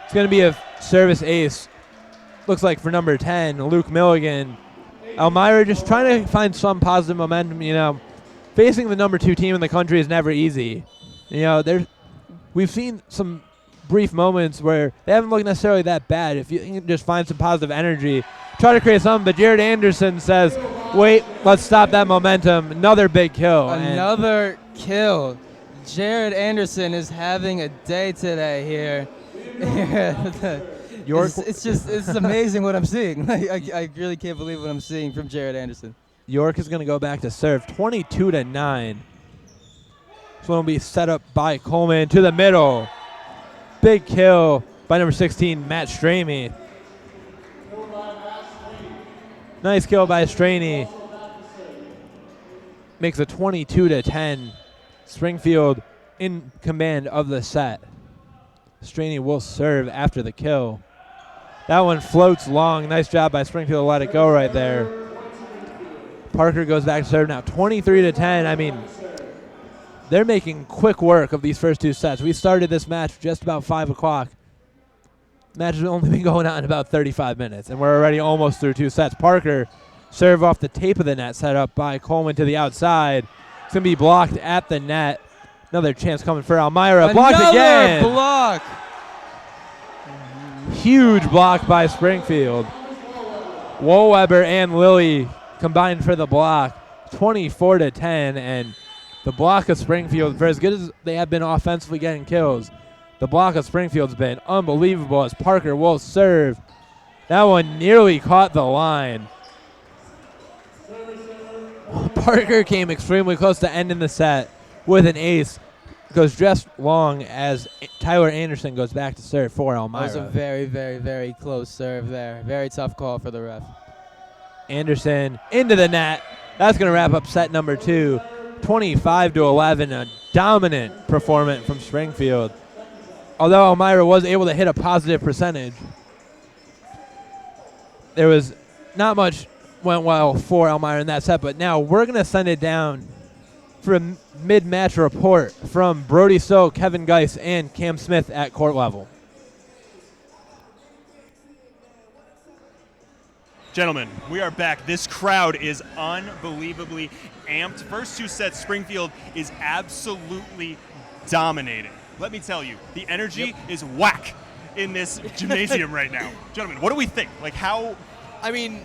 It's going to be a service ace. Looks like for number 10, Luke Milligan. Elmira just trying to find some positive momentum. Facing the number 2 team in the country is never easy. We've seen some brief moments where they haven't looked necessarily that bad. If you can just find some positive energy, try to create something. But Jared Anderson says, wait, let's stop that momentum. Another big kill. Another kill. Jared Anderson is having a day today here. It's amazing what I'm seeing. I really can't believe what I'm seeing from Jared Anderson. York is going to go back to serve, 22-9. This one will be set up by Coleman to the middle. Big kill by number 16, Matt Stramy. Nice kill by Strany. Makes it 22-10. Springfield in command of the set. Strany will serve after the kill. That one floats long. Nice job by Springfield to let it go right there. Parker goes back to serve now, 23-10. I mean, they're making quick work of these first two sets. We started this match just about 5 o'clock. Match has only been going on about 35 minutes, and we're already almost through 2 sets. Parker serve off the tape of the net, set up by Coleman to the outside. It's going to be blocked at the net. Another chance coming for Elmira. Blocked again. Another block. Huge block by Springfield. Wollweber and Lilly combined for the block. 24-10, and the block of Springfield, for as good as they have been offensively getting kills, the block of Springfield's been unbelievable as Parker will serve. That one nearly caught the line. Parker came extremely close to ending the set with an ace. Goes just long as Tyler Anderson goes back to serve for Elmira. That was a very, very, very close serve there. Very tough call for the ref. Anderson into the net. That's going to wrap up set number 2. 25-11, a dominant performance from Springfield. Although Elmira was able to hit a positive percentage, there was not much went well for Elmira in that set. But now we're going to send it down for a mid-match report from Brody So, Kevin Gaiss, and Cam Smith at court level. Gentlemen, we are back. This crowd is unbelievably amped. First 2 sets, Springfield is absolutely dominating. Let me tell you, the energy is whack in this gymnasium right now. Gentlemen, what do we think? Like how? I mean,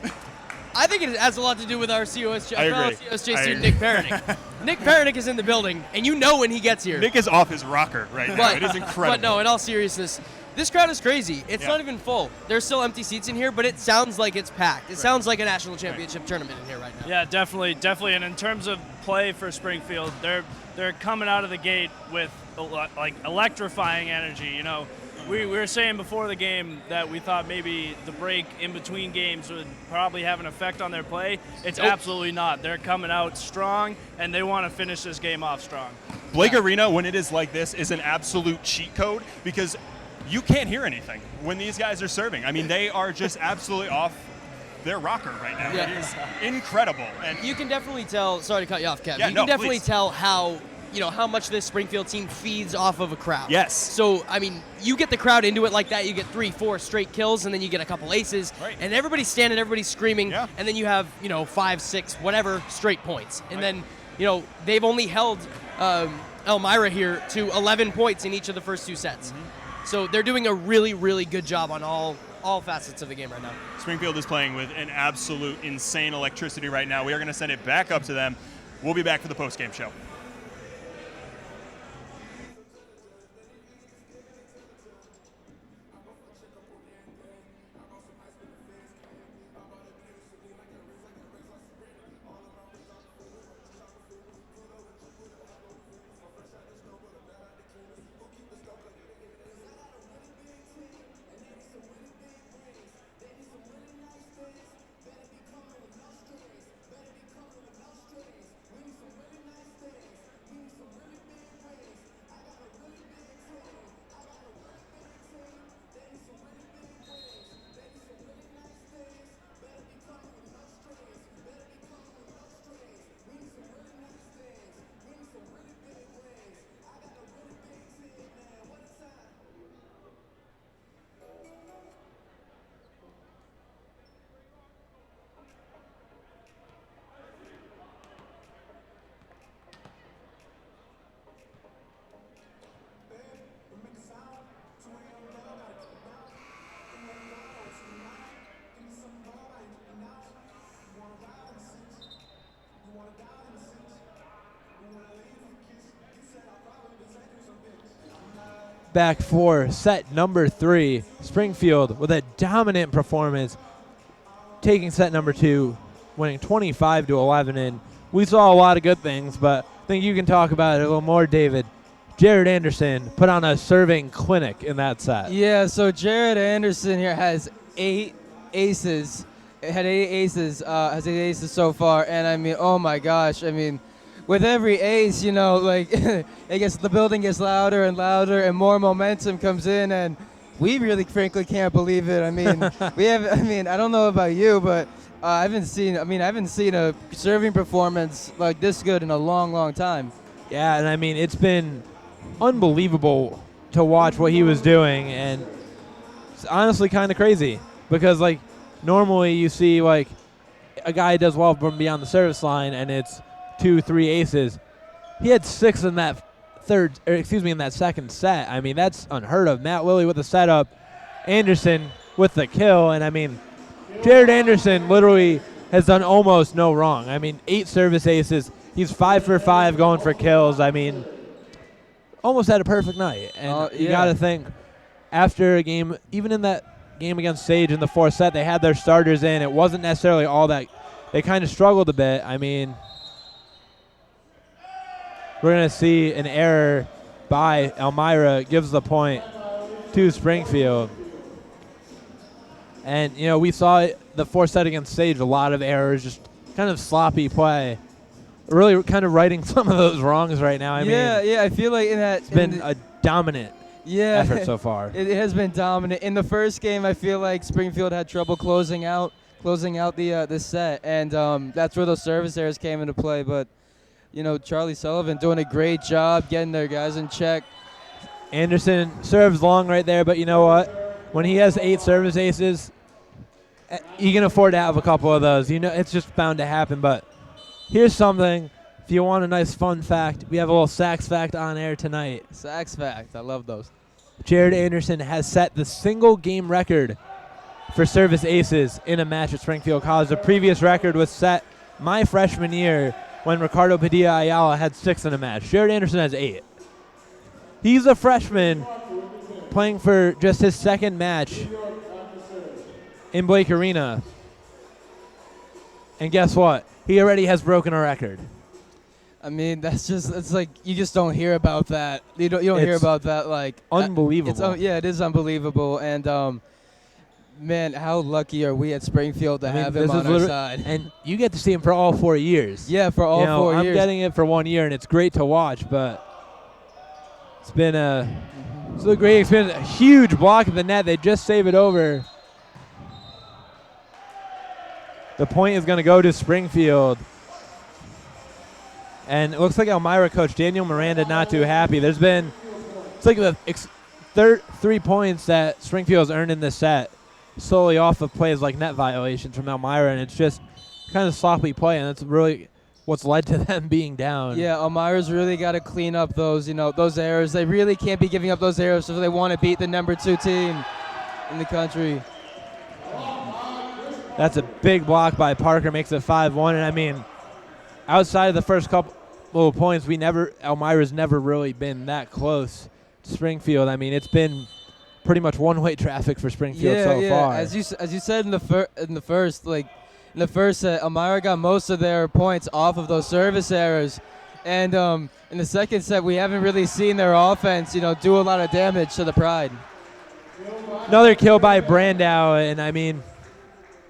I think it has a lot to do with our COSJ, student, Nick Perenick. Nick Perenick is in the building, and you know when he gets here. Nick is off his rocker right now. It is incredible. But no, in all seriousness, this crowd is crazy. It's not even full. There's still empty seats in here, but it sounds like it's packed. It sounds like a national championship tournament in here right now. Yeah, definitely. And in terms of play for Springfield, they're coming out of the gate with like electrifying energy. You know, we were saying before the game that we thought maybe the break in between games would probably have an effect on their play. It's absolutely not. They're coming out strong, and they want to finish this game off strong. Blake Arena, when it is like this, is an absolute cheat code because you can't hear anything when these guys are serving. I mean, they are just absolutely off their rocker right now. Yeah. It is incredible. And you can definitely tell. Sorry to cut you off, Kev. Yeah, you can definitely tell how much this Springfield team feeds off of a crowd. Yes. So, I mean, you get the crowd into it like that, you get 3-4 straight kills, and then you get a couple aces, and everybody's standing, everybody's screaming, and then you have, 5, 6, whatever straight points. And then, they've only held Elmira here to 11 points in each of the first 2 sets. Mm-hmm. So they're doing a really, really good job on all facets of the game right now. Springfield is playing with an absolute insane electricity right now. We are going to send it back up to them. We'll be back for the post-game show. Back for set number 3. Springfield with a dominant performance, taking set number 2, winning 25-11. And we saw a lot of good things, but I think you can talk about it a little more, David. Jared Anderson put on a serving clinic in that set. Yeah, so Jared Anderson here has 8 aces. Had 8 aces, has 8 aces so far. And I mean, oh my gosh, I mean, with every ace, I guess the building gets louder and louder and more momentum comes in, and we really frankly can't believe it. I mean, I don't know about you, but I haven't seen a serving performance like this good in a long, long time. Yeah, and I mean, it's been unbelievable to watch what he was doing, and it's honestly kind of crazy because, like, normally you see, like, a guy does well from beyond the service line, and it's 2-3 aces. He had 6 in that in that second set. I mean, that's unheard of. Matt Lilly with the setup, Anderson with the kill, and I mean, Jared Anderson literally has done almost no wrong. I mean, 8 service aces. He's 5 for 5 going for kills. I mean, almost had a perfect night. And you got to think, after a game, even in that game against Sage in the 4th set, they had their starters in. It wasn't necessarily all that. They kind of struggled a bit. I mean, we're going to see an error by Elmira, gives the point to Springfield. And, you know, we saw the 4th set against Sage, a lot of errors, just kind of sloppy play. Really kind of righting some of those wrongs right now. I mean, I feel like it's been a dominant effort so far. It has been dominant. In the first game, I feel like Springfield had trouble closing out the set, and that's where those service errors came into play. But, you know, Charlie Sullivan doing a great job getting their guys in check. Anderson serves long right there, but you know what? When he has 8 service aces, he can afford to have a couple of those. You know, it's just bound to happen. But here's something. If you want a nice fun fact, we have a little Saxe fact on air tonight. Saxe fact. I love those. Jared Anderson has set the single game record for service aces in a match at Springfield College. The previous record was set my freshman year when Ricardo Padilla Ayala had 6 in a match. Jared Anderson has 8. He's a freshman playing for just his 2nd match in Blake Arena. And guess what? He already has broken a record. I mean, it's like you just don't hear about that. You don't hear about that, like, unbelievable. It is unbelievable. And man, how lucky are we at Springfield to have him on our side? And you get to see him for all 4 years. Yeah, for all 4 years. I'm getting it for 1 year, and it's great to watch, but it's been a great experience. A huge block of the net. They just save it over. The point is going to go to Springfield. And it looks like Elmira coach Daniel Miranda not too happy. It's like the 3 points that Springfield's earned in this set solely off of plays like net violations from Elmira, and it's just kind of sloppy play, and that's really what's led to them being down. Yeah, Elmira's really got to clean up those errors. They really can't be giving up those errors if they want to beat the number 2 team in the country. That's a big block by Parker, makes it 5-1, and I mean, outside of the first couple of points, Elmira's never really been that close to Springfield. I mean, it's been pretty much one-way traffic for Springfield so far. As you said in the first set, Elmira got most of their points off of those service errors, and in the second set, we haven't really seen their offense, do a lot of damage to the Pride. Another kill by Brandow, and I mean,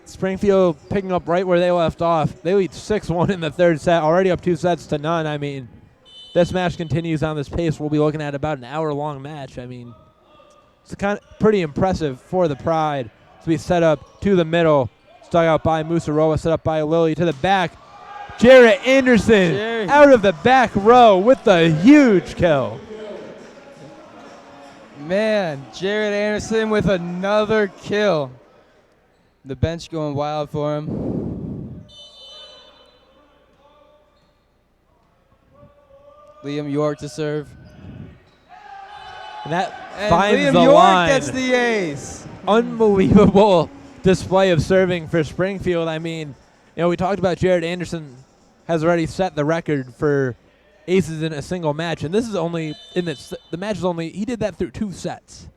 Springfield picking up right where they left off. They lead 6-1 in the 3rd set, already up 2-0. I mean, this match continues on this pace. We'll be looking at about an hour-long match. I mean, it's kind of pretty impressive for the Pride to be set up to the middle. Dug out by Musarola, set up by Lilly to the back. Jared Anderson out of the back row with the huge kill. Man, Jared Anderson with another kill. The bench going wild for him. Liam York to serve. And that finds Liam the York line. Gets the ace. Unbelievable display of serving for Springfield. I mean, we talked about Jared Anderson has already set the record for aces in a single match, and this is only the match is only he did that through 2 sets.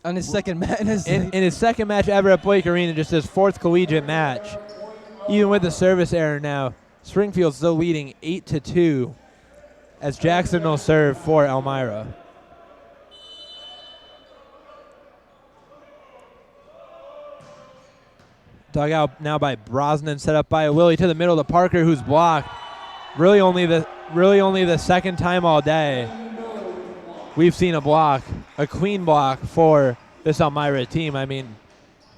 On his second match, in his second match ever at Blake Arena, just his 4th collegiate match. Even with the service error now, Springfield's still leading 8-2 as Jackson will serve for Elmira. Dug out now by Brosnan, set up by Lilly to the middle to Parker, who's blocked. Really only the 2nd time all day we've seen a clean block for this Elmira team. I mean,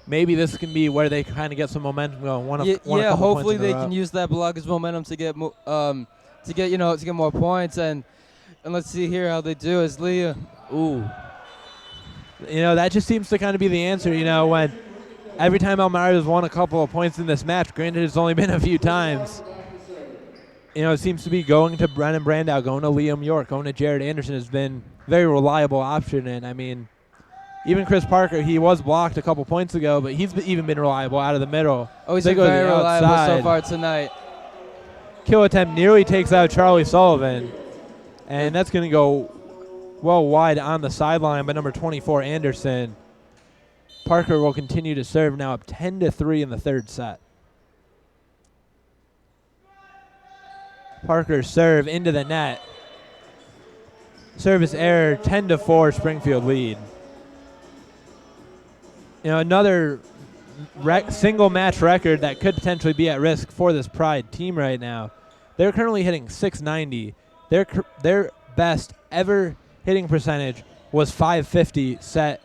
maybe this can be where they kind of get some momentum going. Yeah, hopefully they can use that block as momentum to get more points. And let's see here how they do. As Leah, that just seems to kind of be the answer. When every time Elmira has won a couple of points in this match, granted it's only been a few times. It seems to be going to Brennan Brandow, going to Liam York, going to Jared Anderson has been a very reliable option. And, I mean, even Chris Parker, he was blocked a couple points ago, but he's even been reliable out of the middle. Oh, he's been very reliable so far tonight. Kill attempt nearly takes out Charlie Sullivan. And that's going to go well wide on the sideline by number 24, Anderson. Parker will continue to serve, now up 10-3 in the third set. Parker's serve into the net. Service error, 10-4 Springfield lead. Another single match record that could potentially be at risk for this Pride team right now. They're currently hitting .690. Their best ever hitting percentage was .550 set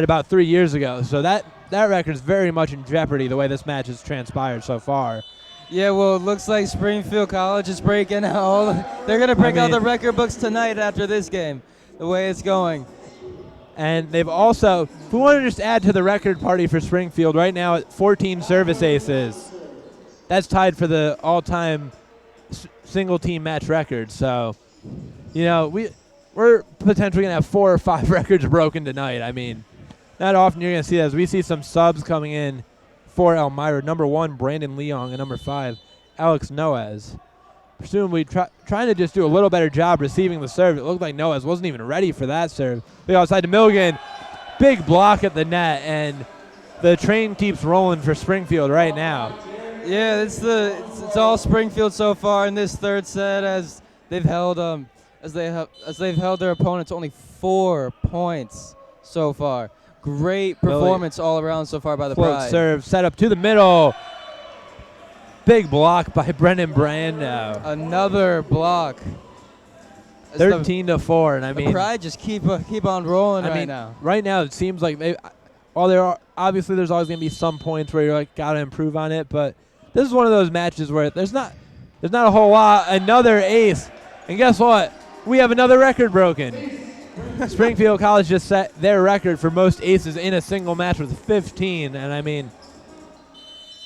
about 3 years ago. So that record is very much in jeopardy the way this match has transpired so far. Yeah, well, it looks like Springfield College is breaking all. They're going to break out the record books tonight after this game, the way it's going. And they've also, if we want to just add to the record party for Springfield, right now at 14 service aces. That's tied for the all-time single-team match record. So, we're potentially going to have 4 or 5 records broken tonight. I mean, not often you're going to see that. As we see some subs coming in for Elmira. Number 1, Brandon Leong, and number 5, Alex Noes. Presumably trying to just do a little better job receiving the serve. It looked like Noes wasn't even ready for that serve. Big outside to Milligan. Big block at the net, and the train keeps rolling for Springfield right now. Yeah, it's all Springfield so far in this third set as they've held their opponents only 4 points so far. Great performance all around so far by the Pride. Serve set up to the middle. Big block by Brennan Brando. Another block. 13-4, and I mean, the Pride just keep on rolling right now. Right now it seems like there's always going to be some points where you're like got to improve on it, but this is one of those matches where there's not a whole lot. Another ace, and guess what? We have another record broken. Springfield College just set their record for most aces in a single match with 15, and I mean,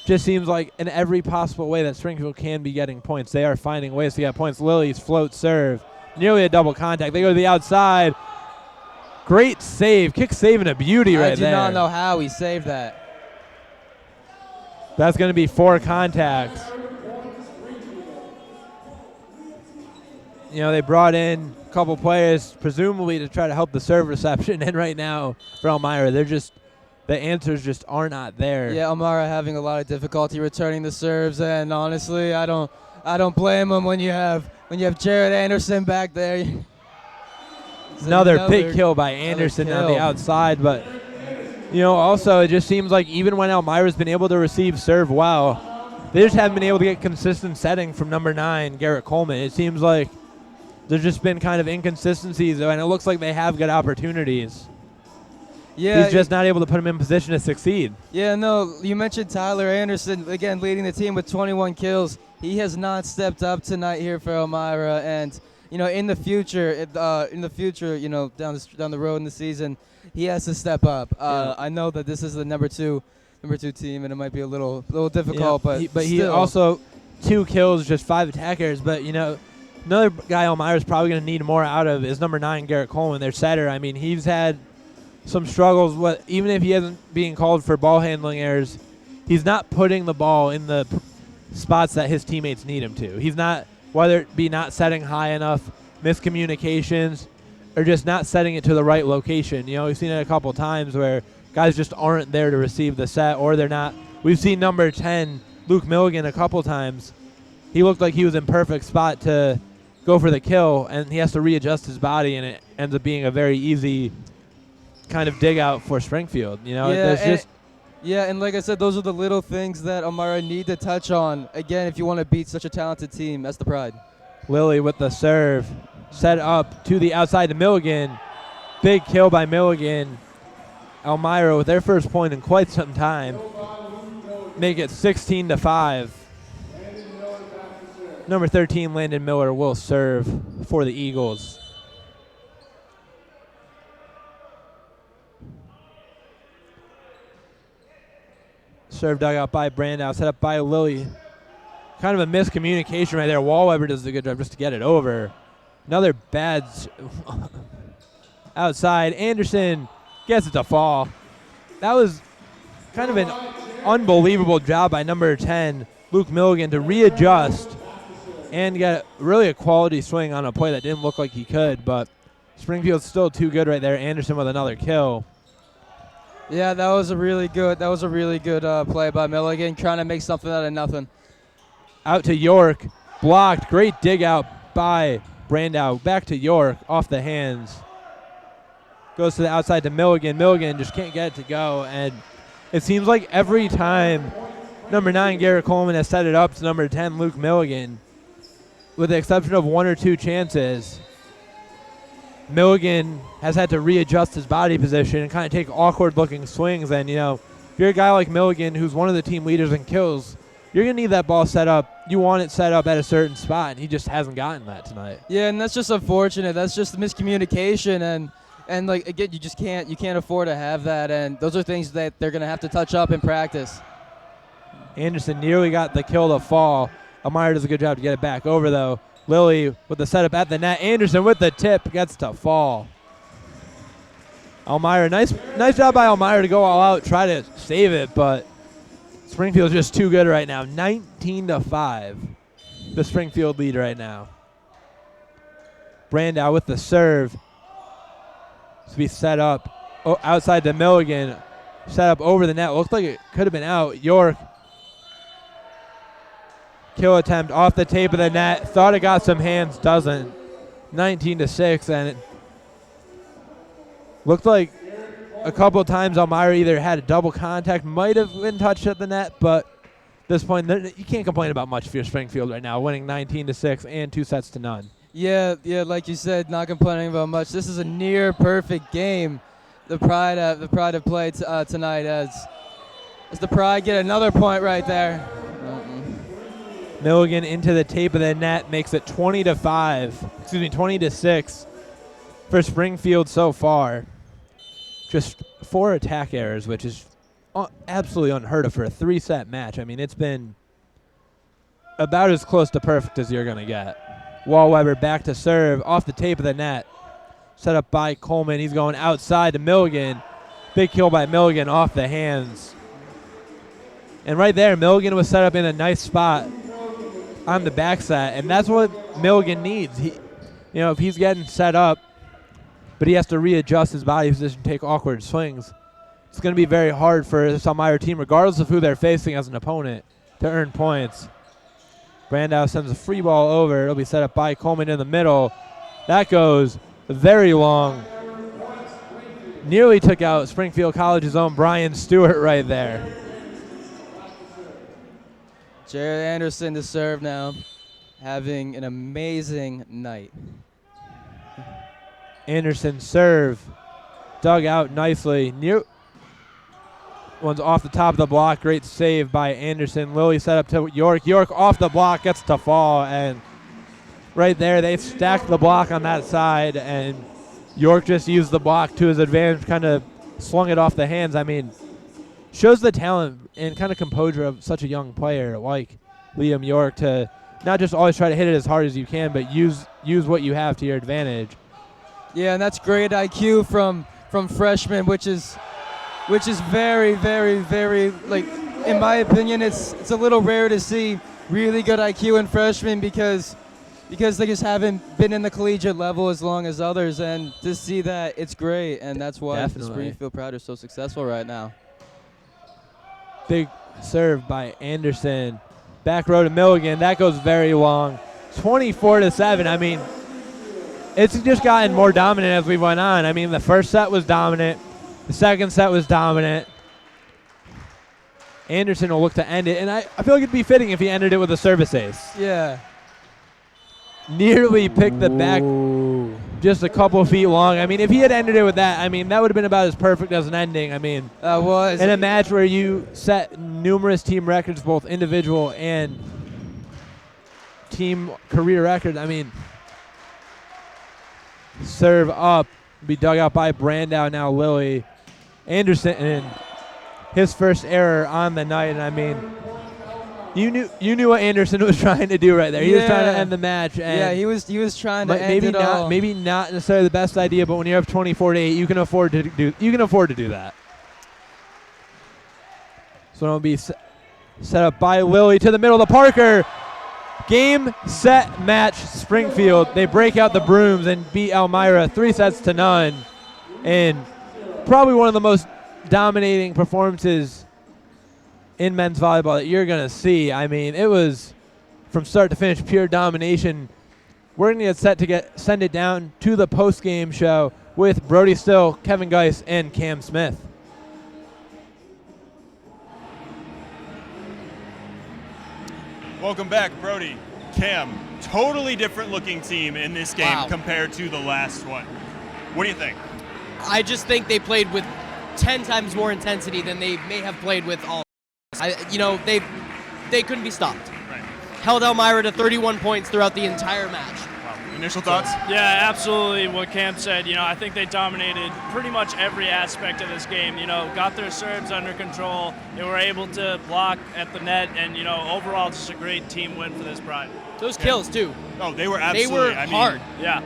just seems like in every possible way that Springfield can be getting points, they are finding ways to get points. Lily's float serve, nearly a double contact. They go to the outside. Great save, kick saving a beauty right there. I do not know how he saved that. That's going to be 4 contacts. They brought in a couple players, presumably to try to help the serve reception, and right now for Elmira, the answers just are not there. Yeah, Elmira having a lot of difficulty returning the serves, and honestly, I don't blame them when you have Jared Anderson back there. Another big kill by Anderson on the outside, but also it just seems like even when Elmira's been able to receive serve well, they just haven't been able to get consistent setting from number 9, Garrett Coleman. It seems like there's just been kind of inconsistencies, and it looks like they have good opportunities. Yeah, he's just not able to put him in position to succeed. Yeah, no, you mentioned Tyler Anderson, again, leading the team with 21 kills. He has not stepped up tonight here for Elmira, and in the future, down the road in the season, he has to step up. I know that this is the number two team, and it might be a little difficult, but he also 2 kills, just 5 attackers. But another guy Elmira's probably going to need more out of is number 9, Garrett Coleman, their setter. I mean, he's had some struggles. Even if he isn't being called for ball handling errors, he's not putting the ball in the spots that his teammates need him to. He's not, whether it be not setting high enough, miscommunications, or just not setting it to the right location. We've seen it a couple times where guys just aren't there to receive the set, or they're not. We've seen number 10, Luke Milligan, a couple times. He looked like he was in perfect spot to go for the kill, and he has to readjust his body, and it ends up being a very easy kind of dig out for Springfield. And like I said, those are the little things that Elmira need to touch on, again, if you want to beat such a talented team. That's the Pride. Lily with the serve, set up to the outside to Milligan. Big kill by Milligan. Elmira with their first point in quite some time. Make it 16-5. Number 13, Landon Miller, will serve for the Eagles. Serve dug out by Brandow, set up by Lilly. Kind of a miscommunication right there. Wallweber does a good job just to get it over. Another bad outside. Anderson gets it to fall. That was kind of an unbelievable job by number 10, Luke Milligan, to readjust and get really a quality swing on a play that didn't look like he could, but Springfield's still too good right there. Anderson with another kill. Yeah, that was a really good play by Milligan, trying to make something out of nothing. Out to York, blocked. Great dig out by Brandow. Back to York, off the hands. Goes to the outside to Milligan. Milligan just can't get it to go, and it seems like every time number 9, Garrett Coleman, has set it up to number 10, Luke Milligan, with the exception of 1 or 2 chances, Milligan has had to readjust his body position and kind of take awkward-looking swings. And, you know, if you're a guy like Milligan, who's one of the team leaders in kills, you're going to need that ball set up. You want it set up at a certain spot, and he just hasn't gotten that tonight. Yeah, and that's just unfortunate. That's just miscommunication, and like, again, you can't afford to have that, and those are things that they're going to have to touch up in practice. Anderson nearly got the kill to fall. Elmira does a good job to get it back over, though. Lilly with the setup at the net. Anderson with the tip gets to fall. Elmira, nice job by Elmira to go all out, try to save it, but Springfield's just too good right now. 19-5, the Springfield lead right now. Brandow with the serve to be set up outside to Milligan. Set up over the net. Looked like it could have been out. York. Kill attempt off the tape of the net. Thought it got some hands, doesn't. 19-6, and it looked like a couple of times Elmira either had a double contact, might have been touched at the net, but at this point, you can't complain about much for Springfield right now, winning 19-6 and 2-0. Yeah, like you said, not complaining about much. This is a near perfect game. The Pride have played tonight as the Pride get another point right there. Milligan into the tape of the net makes it 20-6 for Springfield so far. Just 4 attack errors, which is absolutely unheard of for a 3-set match. I mean, it's been about as close to perfect as you're going to get. Wallweber back to serve off the tape of the net. Set up by Coleman. He's going outside to Milligan. Big kill by Milligan off the hands. And right there, Milligan was set up in a nice spot on the back set, and that's what Milligan needs. If he's getting set up, but he has to readjust his body position, take awkward swings, it's going to be very hard for this Elmira team, regardless of who they're facing as an opponent, to earn points. Brandow sends a free ball over. It'll be set up by Coleman in the middle. That goes very long. Nearly took out Springfield College's own Brian Stewart right there. Jared Anderson to serve now, having an amazing night. Anderson serve, dug out nicely. One's off the top of the block. Great save by Anderson. Lilly set up to York. York off the block, gets to fall, and right there they stacked the block on that side, and York just used the block to his advantage, kind of slung it off the hands. I mean, shows the talent and kind of composure of such a young player like Liam York to not just always try to hit it as hard as you can, but use what you have to your advantage. Yeah, and that's great IQ from freshmen, which is very, very, very, like, in my opinion, it's a little rare to see really good IQ in freshmen because they just haven't been in the collegiate level as long as others, and to see that, it's great, and that's why the Springfield Proud are so successful right now. Big serve by Anderson. Back row to Milligan. That goes very long. 24-7. I mean, it's just gotten more dominant as we went on. I mean, the first set was dominant. The second set was dominant. Anderson will look to end it, and I feel like it'd be fitting if he ended it with a service ace. Yeah. Nearly picked the back. just a couple of feet long. I mean, if he had ended it with that, I mean, that would have been about as perfect as an ending. I mean, in a match where you set numerous team records, both individual and team career record. I mean, serve up, be dug out by Brandow, now Lilly. Anderson, and his first error on the night, and I mean, you knew what Anderson was trying to do right there. He was trying to end the match. And he was trying to maybe end it all. Maybe not necessarily the best idea, but when you're up 24-8, you can afford to do that. So it'll be set up by Lilly to the middle of the Parker. Game, set, match, Springfield. They break out the brooms and beat Elmira 3-0. And probably one of the most dominating performances in men's volleyball that you're going to see. I mean, it was from start to finish pure domination. We're going to get set to send it down to the post-game show with Brody Still, Kevin Gaiss, and Cam Smith. Welcome back, Brody. Cam, totally different looking team in this game compared to the last one. What do you think? I just think they played with 10 times more intensity than they may have played with all. They couldn't be stopped. Right. Held Elmira to 31 points throughout the entire match. Wow. Initial thoughts? Yeah, absolutely what Cam said. I think they dominated pretty much every aspect of this game. Got their serves under control. They were able to block at the net, and overall just a great team win for this pride. Those kills too. Oh, they were absolutely. They were hard. Yeah.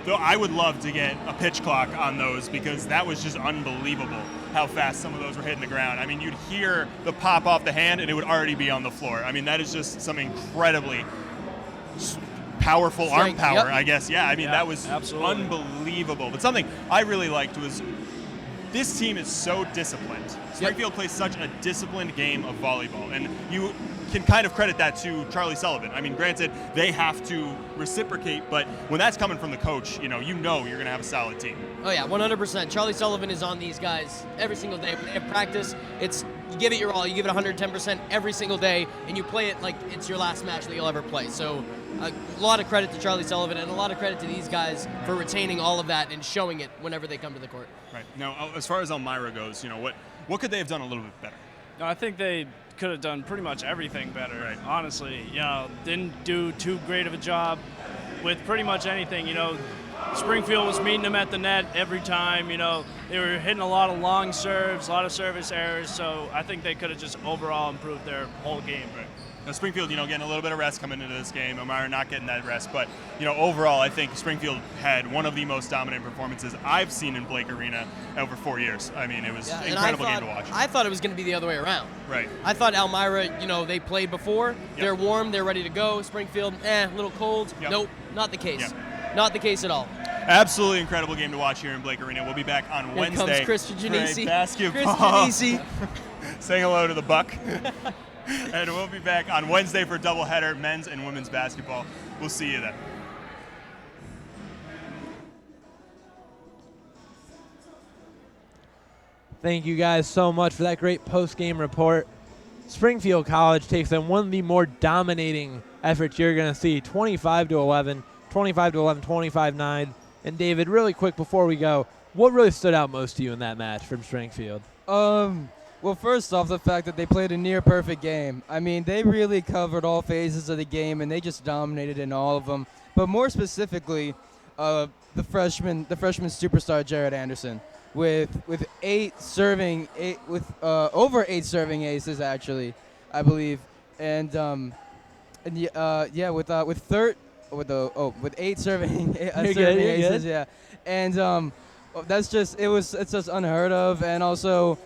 Though I would love to get a pitch clock on those because that was just unbelievable how fast some of those were hitting the ground. I mean, you'd hear the pop off the hand and it would already be on the floor. I mean, that is just some incredibly powerful arm power, I guess. Yeah, I mean, that was unbelievable. But something I really liked was this team is so disciplined. Springfield plays such a disciplined game of volleyball, and you can kind of credit that to Charlie Sullivan. I mean, granted, they have to reciprocate, but when that's coming from the coach, you know you're going to have a solid team. Oh, yeah, 100%. Charlie Sullivan is on these guys every single day. When they have practice, you give it your all. You give it 110% every single day, and you play it like it's your last match that you'll ever play. So a lot of credit to Charlie Sullivan and a lot of credit to these guys for retaining all of that and showing it whenever they come to the court. Right. Now, as far as Elmira goes, what could they have done a little bit better? No, I think they could have done pretty much everything better. Right. Honestly, didn't do too great of a job with pretty much anything. Springfield was meeting them at the net every time. They were hitting a lot of long serves, a lot of service errors. So I think they could have just overall improved their whole game. Right. Now, Springfield, getting a little bit of rest coming into this game. Elmira not getting that rest, but overall, I think Springfield had one of the most dominant performances I've seen in Blake Arena over 4 years. I mean, it was an incredible game to watch. I thought it was going to be the other way around. Right. I thought Elmira, they played before. Yep. They're warm. They're ready to go. Springfield, a little cold. Yep. Nope, not the case. Yep. Not the case at all. Absolutely incredible game to watch here in Blake Arena. We'll be back on Wednesday. Here comes Christian Janisi. Basketball. Christian Janisi. Saying hello to the Buck. And we'll be back on Wednesday for a doubleheader, men's and women's basketball. We'll see you then. Thank you guys so much for that great post-game report. Springfield College takes in one of the more dominating efforts you're going to see, 25-11, 25-11, 25-9. And David, really quick before we go, what really stood out most to you in that match from Springfield? Well, first off, the fact that they played a near-perfect game. I mean, they really covered all phases of the game, and they just dominated in all of them. But more specifically, the freshman superstar Jared Anderson, with over 8 serving aces actually, I believe, with 8 serving aces, yeah, and it's just unheard of, and also.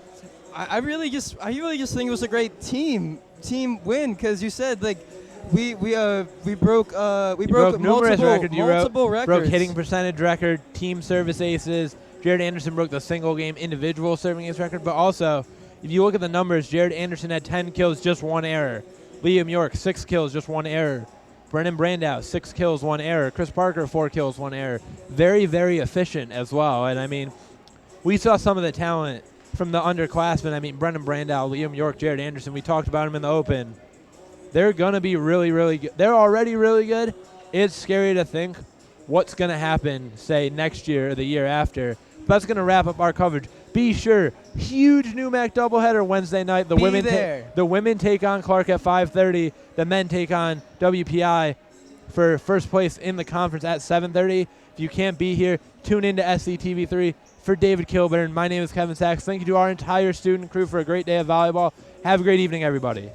I really just think it was a great team win because you said we broke multiple records. Broke hitting percentage record, team service aces. Jared Anderson broke the single game individual serving ace record, but also if you look at the numbers, Jared Anderson had 10 kills, just 1 error. Liam York 6 kills, just 1 error. Brennan Brandow 6 kills, 1 error. Chris Parker 4 kills, 1 error. Very, very efficient as well. And I mean, we saw some of the talent from the underclassmen. I mean, Brendan Brandow, Liam York, Jared Anderson, we talked about them in the Open. They're going to be really, really good. They're already really good. It's scary to think what's going to happen, say, next year or the year after. That's going to wrap up our coverage. Be sure, huge new MAC doubleheader Wednesday night. The women take on Clark at 5:30. The men take on WPI for first place in the conference at 7:30. If you can't be here, tune into SCTV3. For David Killburn, my name is Kevin Saxe. Thank you to our entire student crew for a great day of volleyball. Have a great evening, everybody.